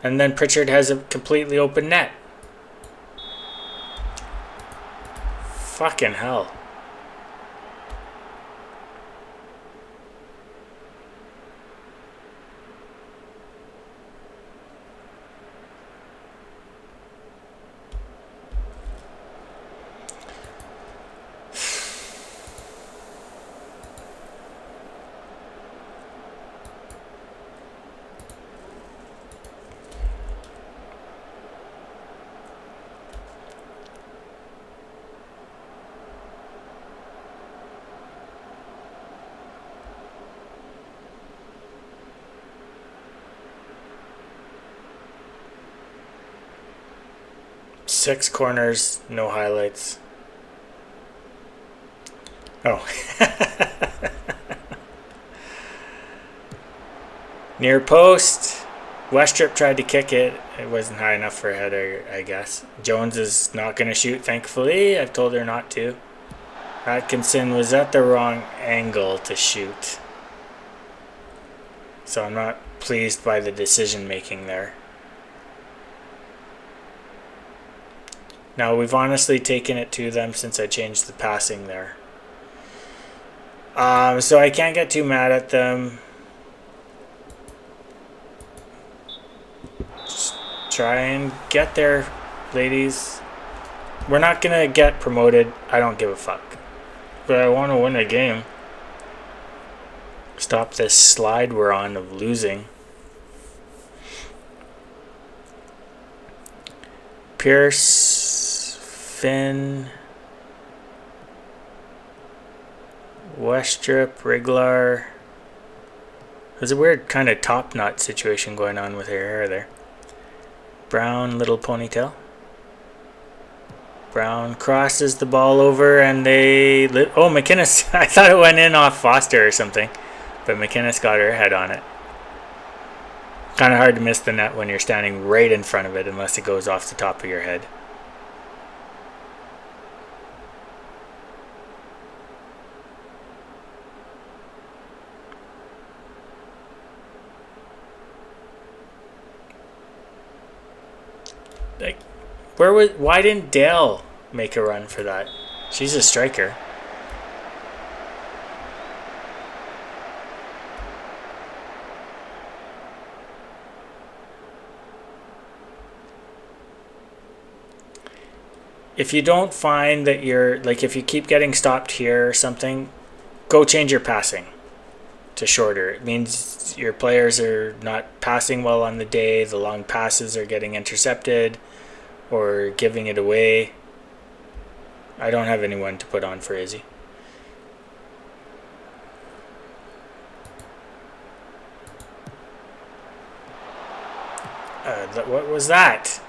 And then Pritchard has a completely open net. Fucking hell. Six corners, no highlights. Oh. Near post. Westrup tried to kick it. It wasn't high enough for a header, I guess. Jones is not going to shoot, thankfully. I've told her not to. Atkinson was at the wrong angle to shoot. So I'm not pleased by the decision making there. Now, we've honestly taken it to them since I changed the passing there. So I can't get too mad at them. Just try and get there, ladies. We're not going to get promoted. I don't give a fuck. But I want to win a game. Stop this slide we're on of losing. Pierce, Finn, Westrup, Riglar. There's a weird kind of top knot situation going on with her hair there. Brown, little ponytail. Brown crosses the ball over and they... Oh, McInnes. I thought it went in off Foster or something. But McInnes got her head on it. Kind of hard to miss the net when you're standing right in front of it unless it goes off the top of your head. Like, why didn't Dale make a run for that? She's a striker. If you don't find that you're, like, if you keep getting stopped here or something, go change your passing to shorter. It means your players are not passing well on the day. The long passes are getting intercepted or giving it away. I don't have anyone to put on for Izzy. What was that?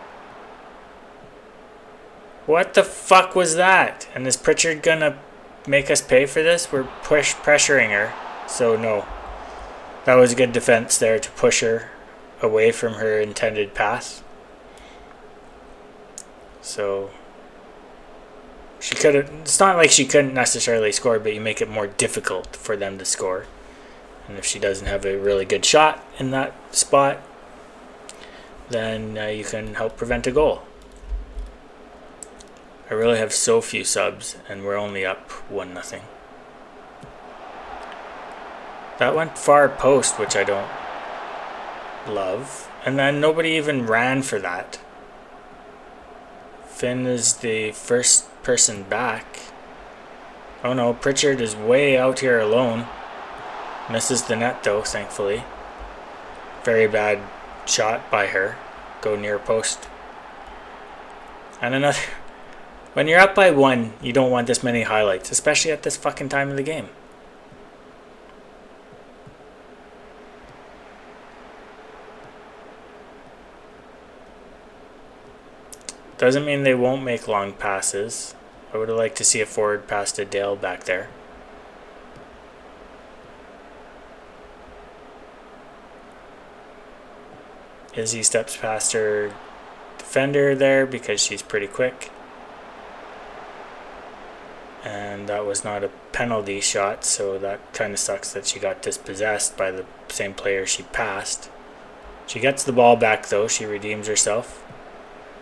What the fuck was that? And is Pritchard gonna make us pay for this? We're pressuring her. So no. That was a good defense there to push her away from her intended path. So she could have... It's not like she couldn't necessarily score, but you make it more difficult for them to score. And if she doesn't have a really good shot in that spot, then you can help prevent a goal. I really have so few subs, and we're only up 1-0. That went far post, which I don't love. And then nobody even ran for that. Finn is the first person back. Oh no, Pritchard is way out here alone. Misses the net though, thankfully. Very bad shot by her. Go near post. And another... When you're up by 1, you don't want this many highlights, especially at this fucking time of the game. Doesn't mean they won't make long passes. I would have liked to see a forward pass to Dale back there. Izzy steps past her defender there because she's pretty quick. And that was not a penalty shot, so that kind of sucks that she got dispossessed by the same player she passed. She gets the ball back though, she redeems herself.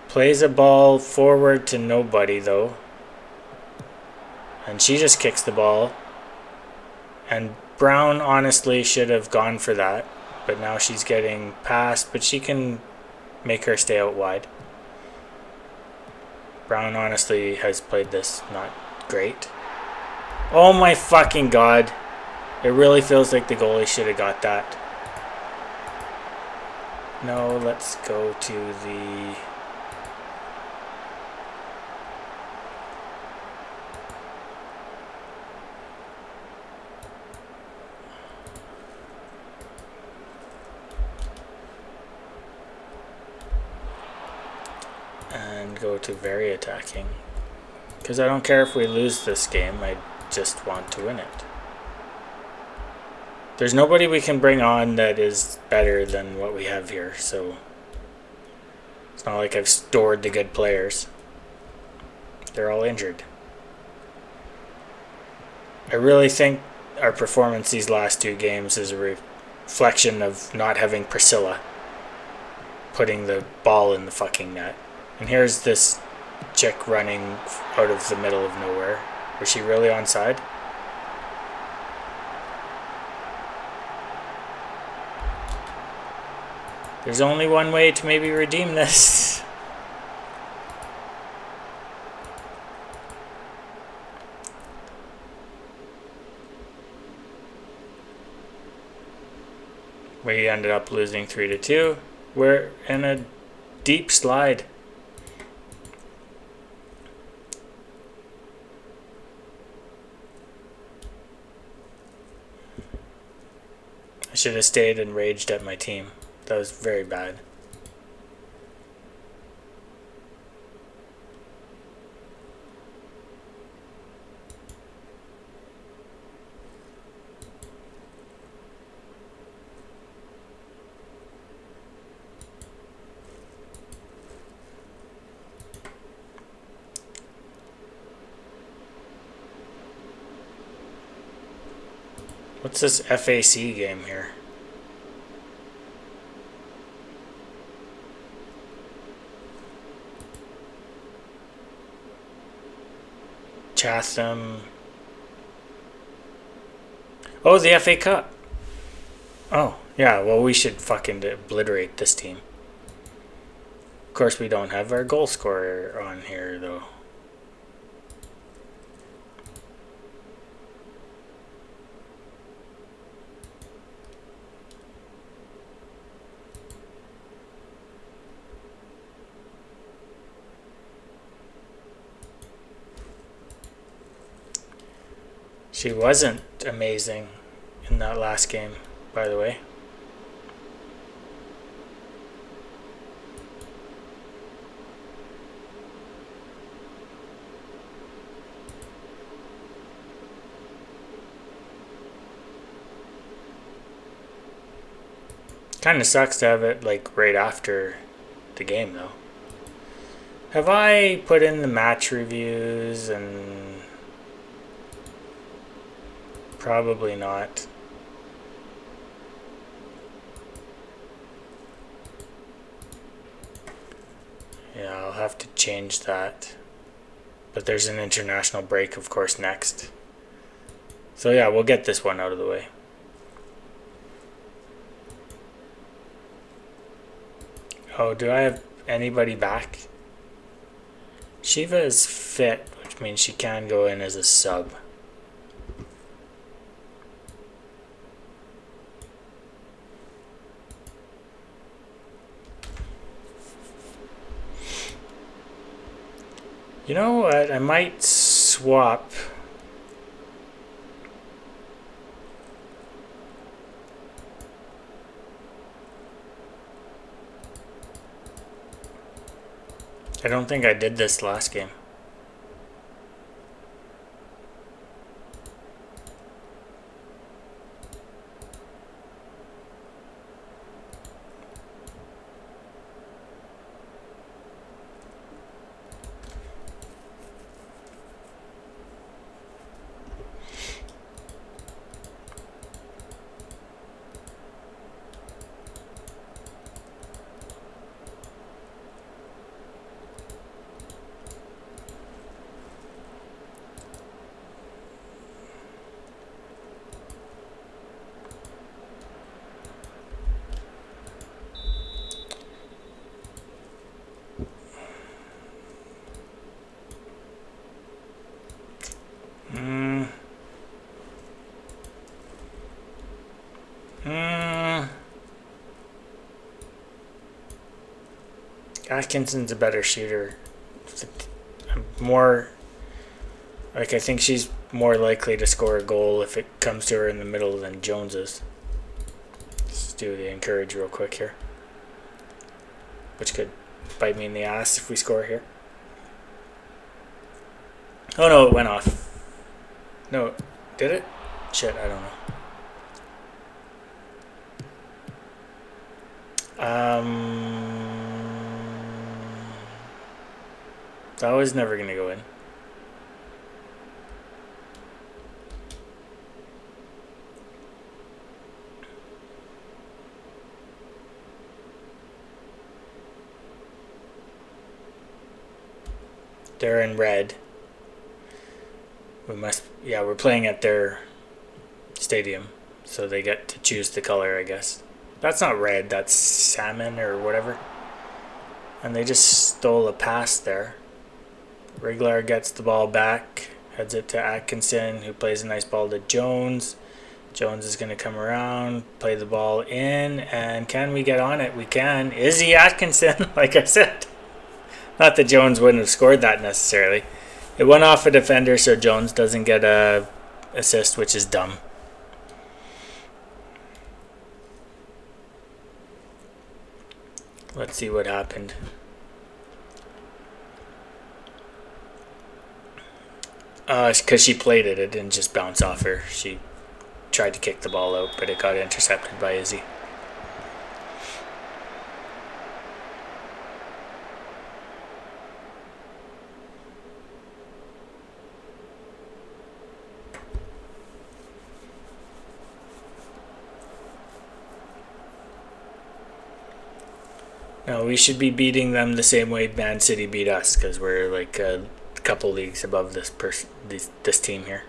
Plays a ball forward to nobody though. And she just kicks the ball. And Brown honestly should have gone for that. But now she's getting passed, but she can make her stay out wide. Brown honestly has played this not great. Oh my fucking god. It really feels like the goalie should have got that. No, let's go to the... and go to very attacking. Because I don't care if we lose this game. I just want to win it. There's nobody we can bring on that is better than what we have here, so it's not like I've stored the good players. They're all injured. I really think our performance these last 2 games is a reflection of not having Priscilla putting the ball in the fucking net. And here's this chick running out of the middle of nowhere. Was she really onside? There's only one way to maybe redeem this. We ended up losing 3-2. We're in a deep slide. I should have stayed and raged at my team. That was very bad. What's this FAC game here? Chatham. Oh, the FA Cup. Oh, yeah, well, we should fucking obliterate this team. Of course, we don't have our goal scorer on here, though. She wasn't amazing in that last game, by the way. Kind of sucks to have it like right after the game, though. Have I put in the match reviews and... Probably not. Yeah, I'll have to change that. But there's an international break, of course, next. So yeah, we'll get this one out of the way. Oh, do I have anybody back? Shiva is fit, which means she can go in as a sub. You know what? I might swap. I don't think I did this last game. Atkinson's a better shooter. More, like, I think she's more likely to score a goal if it comes to her in the middle than Jones is. Let's do the encourage real quick here, which could bite me in the ass if we score here. Oh no, it went off. No, did it? Shit, I don't know. That was never gonna go in. They're in red. We're playing at their stadium, so they get to choose the color, I guess. That's not red, that's salmon or whatever. And they just stole a pass there. Riglar gets the ball back, heads it to Atkinson, who plays a nice ball to Jones. Jones is going to come around, play the ball in, and can we get on it? We can. Izzy Atkinson, like I said. Not that Jones wouldn't have scored that necessarily. It went off a defender, so Jones doesn't get a assist, which is dumb. Let's see what happened. Because she played it, it didn't just bounce off her. She tried to kick the ball out, but it got intercepted by Izzy. No, we should be beating them the same way Man City beat us, because we're like a couple leagues above this team here.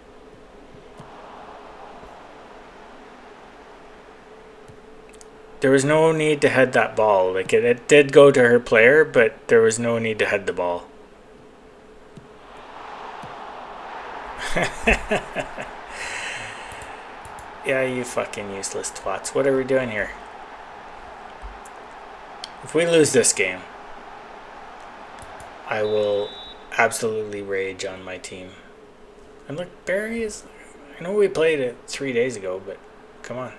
There was no need to head that ball. Like it did go to her player, but there was no need to head the ball. Yeah, you fucking useless twats. What are we doing here? If we lose this game, I will absolutely rage on my team. And look, Barry is... I know we played it 3 days ago, but come on.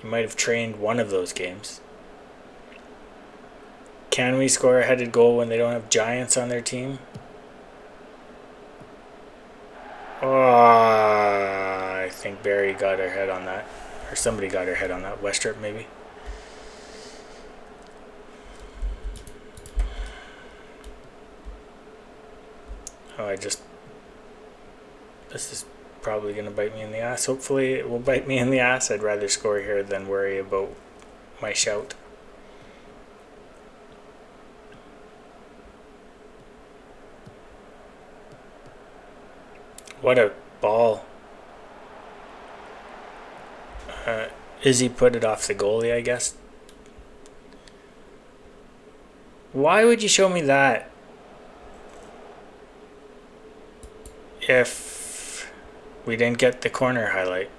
You might have trained one of those games. Can we score a headed goal when they don't have giants on their team? Oh, I think Barry got her head on that. Or somebody got her head on that. Westrup, maybe. Oh, this is probably going to bite me in the ass. Hopefully it will bite me in the ass. I'd rather score here than worry about my shout. What a ball. Izzy put it off the goalie, I guess. Why would you show me that? If we didn't get the corner highlight.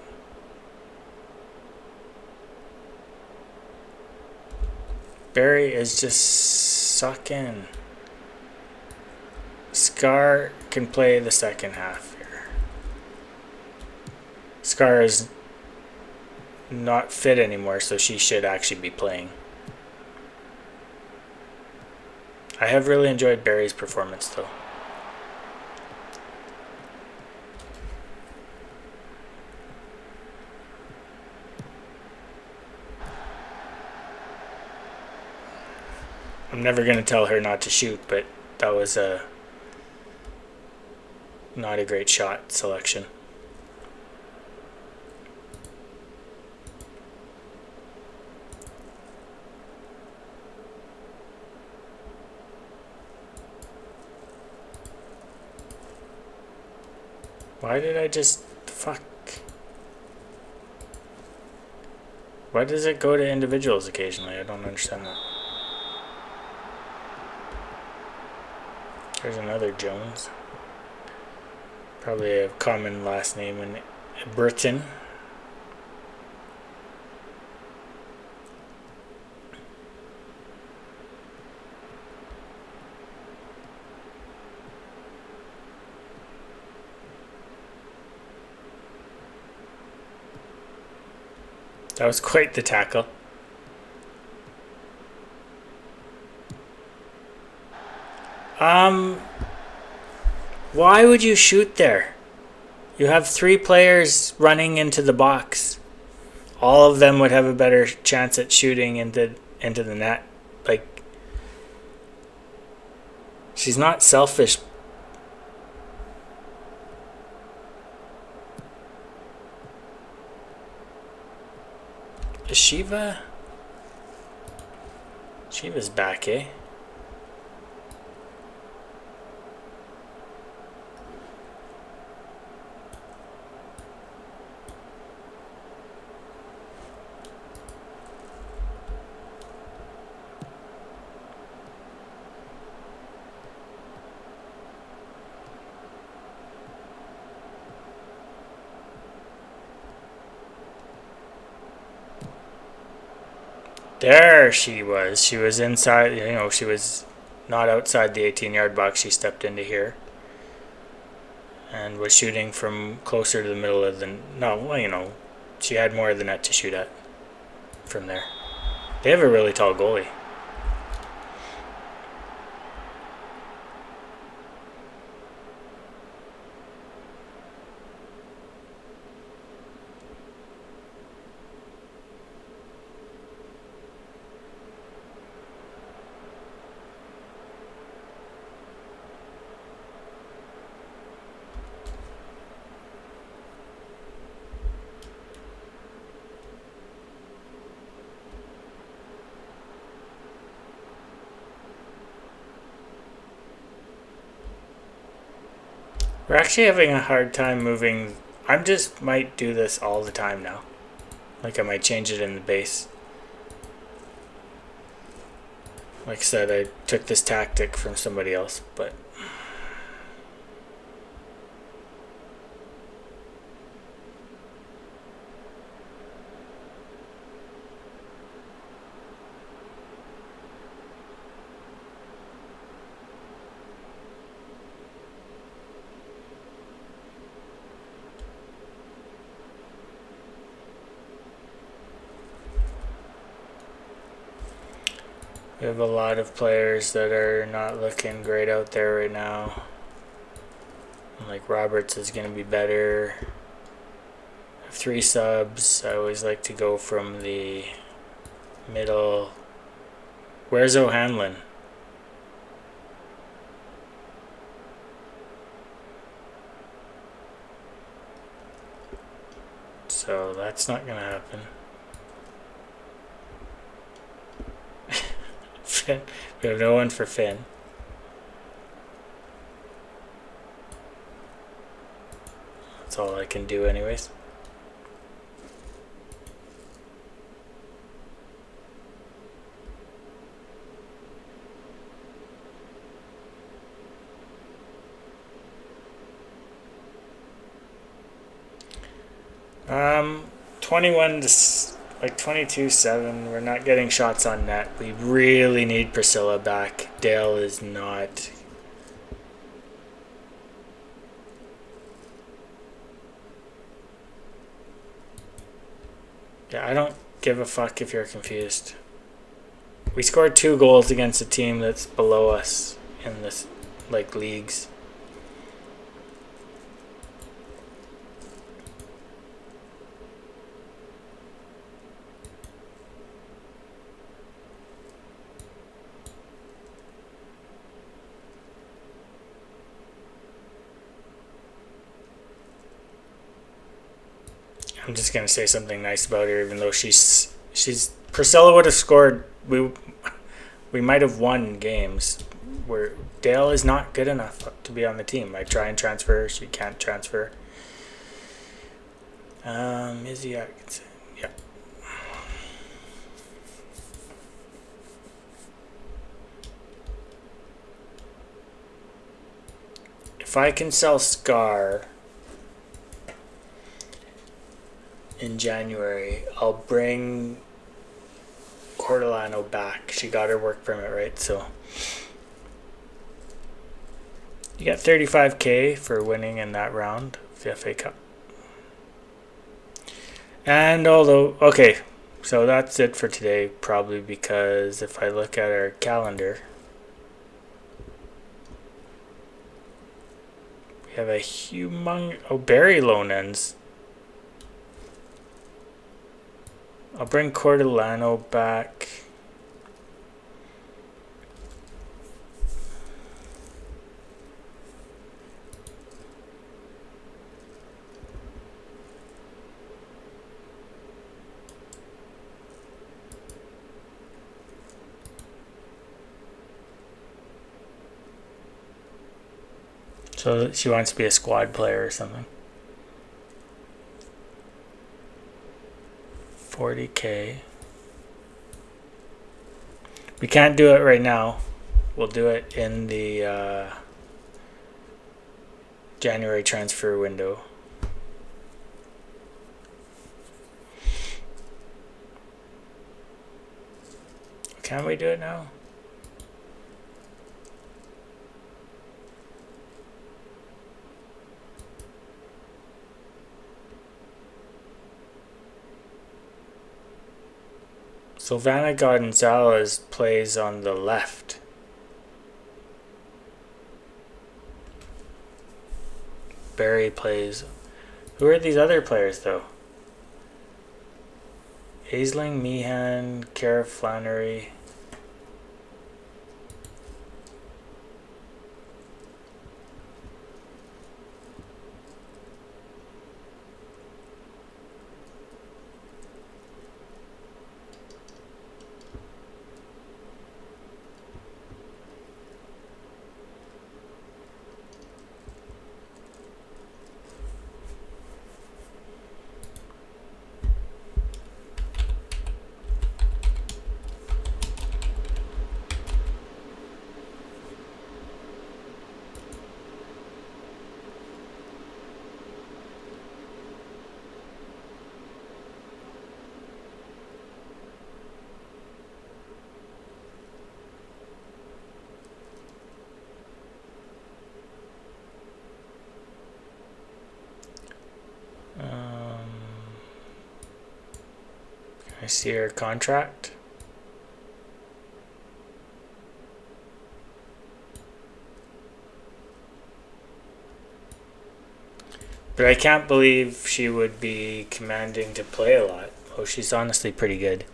Barry is just sucking. Scar can play the second half here. Scar is not fit anymore, so she should actually be playing. I have really enjoyed Barry's performance, though. I'm never going to tell her not to shoot, but that was not a great shot selection. Why did I just... Fuck. Why does it go to individuals occasionally? I don't understand that. There's another Jones. Probably a common last name in Britain. That was quite the tackle. Why would you shoot there? You have 3 players running into the box. All of them would have a better chance at shooting into the net. Like, she's not selfish. Is Shiva's back, eh? There she was. She was inside, she was not outside the 18-yard box. She stepped into here and was shooting from closer to the middle of the... No, she had more of the net to shoot at from there. They have a really tall goalie. We're actually having a hard time moving. I just might do this all the time now. Like, I might change it in the base. Like I said, I took this tactic from somebody else, but... We have a lot of players that are not looking great out there right now. Like Roberts is going to be better. I have 3 subs. I always like to go from the middle. Where's O'Hanlon? So that's not going to happen. Finn. We have no one for Finn. That's all I can do anyways. Um, 21 to... like 22-7. We're not getting shots on net. We really need Priscilla back. Dale is not. Yeah, I don't give a fuck if you're confused. We scored 2 goals against a team that's below us in this leagues. I'm just gonna say something nice about her, even though she's Priscilla would have scored. We might have won games where Dale is not good enough to be on the team. I try and transfer her, she can't transfer. Izzy Atkinson, yeah. If I can sell Scar in January, I'll bring Cordelano back. She got her work permit, right? So you got 35k for winning in that round of the FA Cup. And although, okay, so that's it for today, probably, because if I look at our calendar, We have a humongous... Oh, Barry loan ends. I'll bring Cordellano back. So she wants to be a squad player or something. 40K. We can't do it right now. We'll do it in the January transfer window. Can we do it now? Silvana Gonzalez plays on the left. Barry plays... Who are these other players, though? Aisling, Meehan, Kara Flannery... I see her contract. But I can't believe she would be commanding to play a lot. Oh, she's honestly pretty good.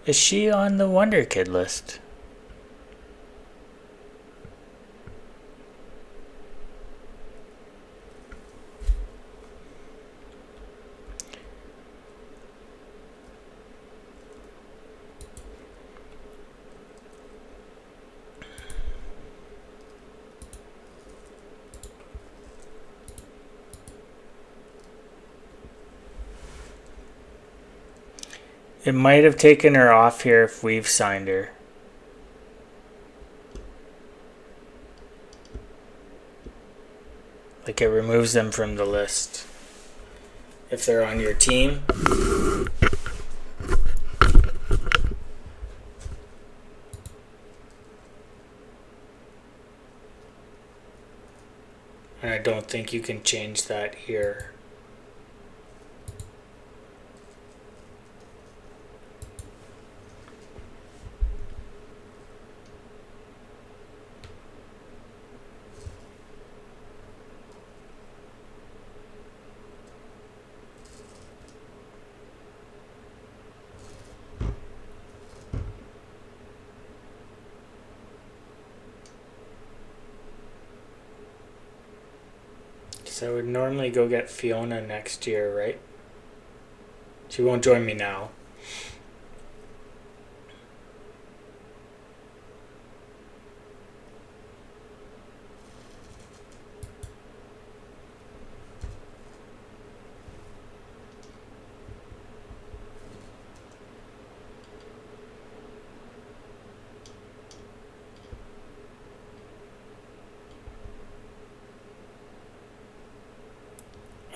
Is she on the Wonder Kid list? It might have taken her off here if we've signed her. Like it removes them from the list. If they're on your team. And I don't think you can change that here. So I would normally go get Fiona next year, right? She won't join me now.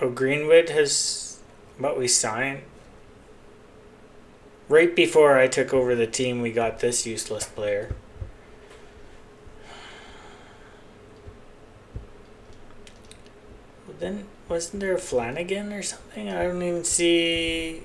Oh, Greenwood has what we signed. Right before I took over the team, we got this useless player. Well, then, wasn't there a Flanagan or something? I don't even see...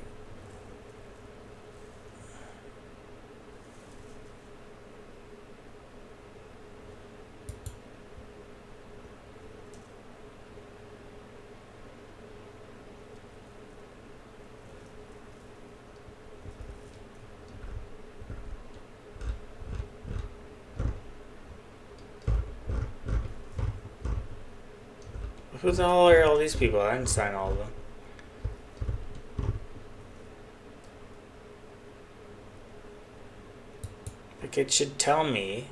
Who the hell are all these people? I didn't sign all of them. Like, it should tell me.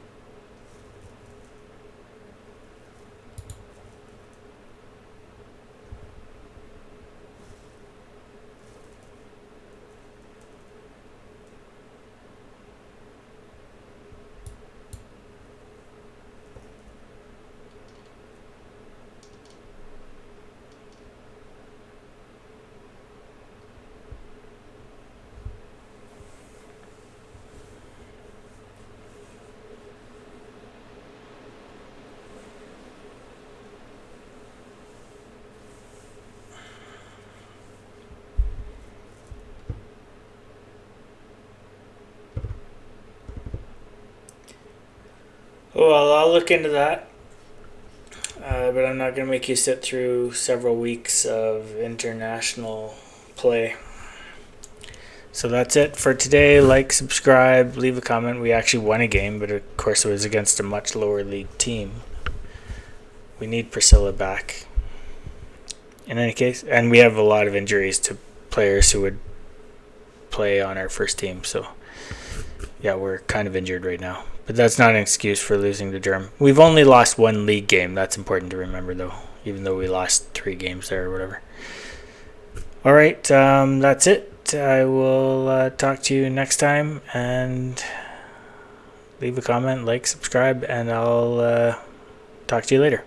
Well, I'll look into that. But I'm not going to make you sit through several weeks of international play. So that's it for today. Like, subscribe, leave a comment. We actually won a game, but of course it was against a much lower league team. We need Priscilla back. In any case, and we have a lot of injuries to players who would play on our first team. So, yeah, we're kind of injured right now. But that's not an excuse for losing to Durham. We've only lost one league game. That's important to remember, though, even though we lost 3 games there or whatever. All right, that's it. I will talk to you next time, and leave a comment, like, subscribe, and I'll talk to you later.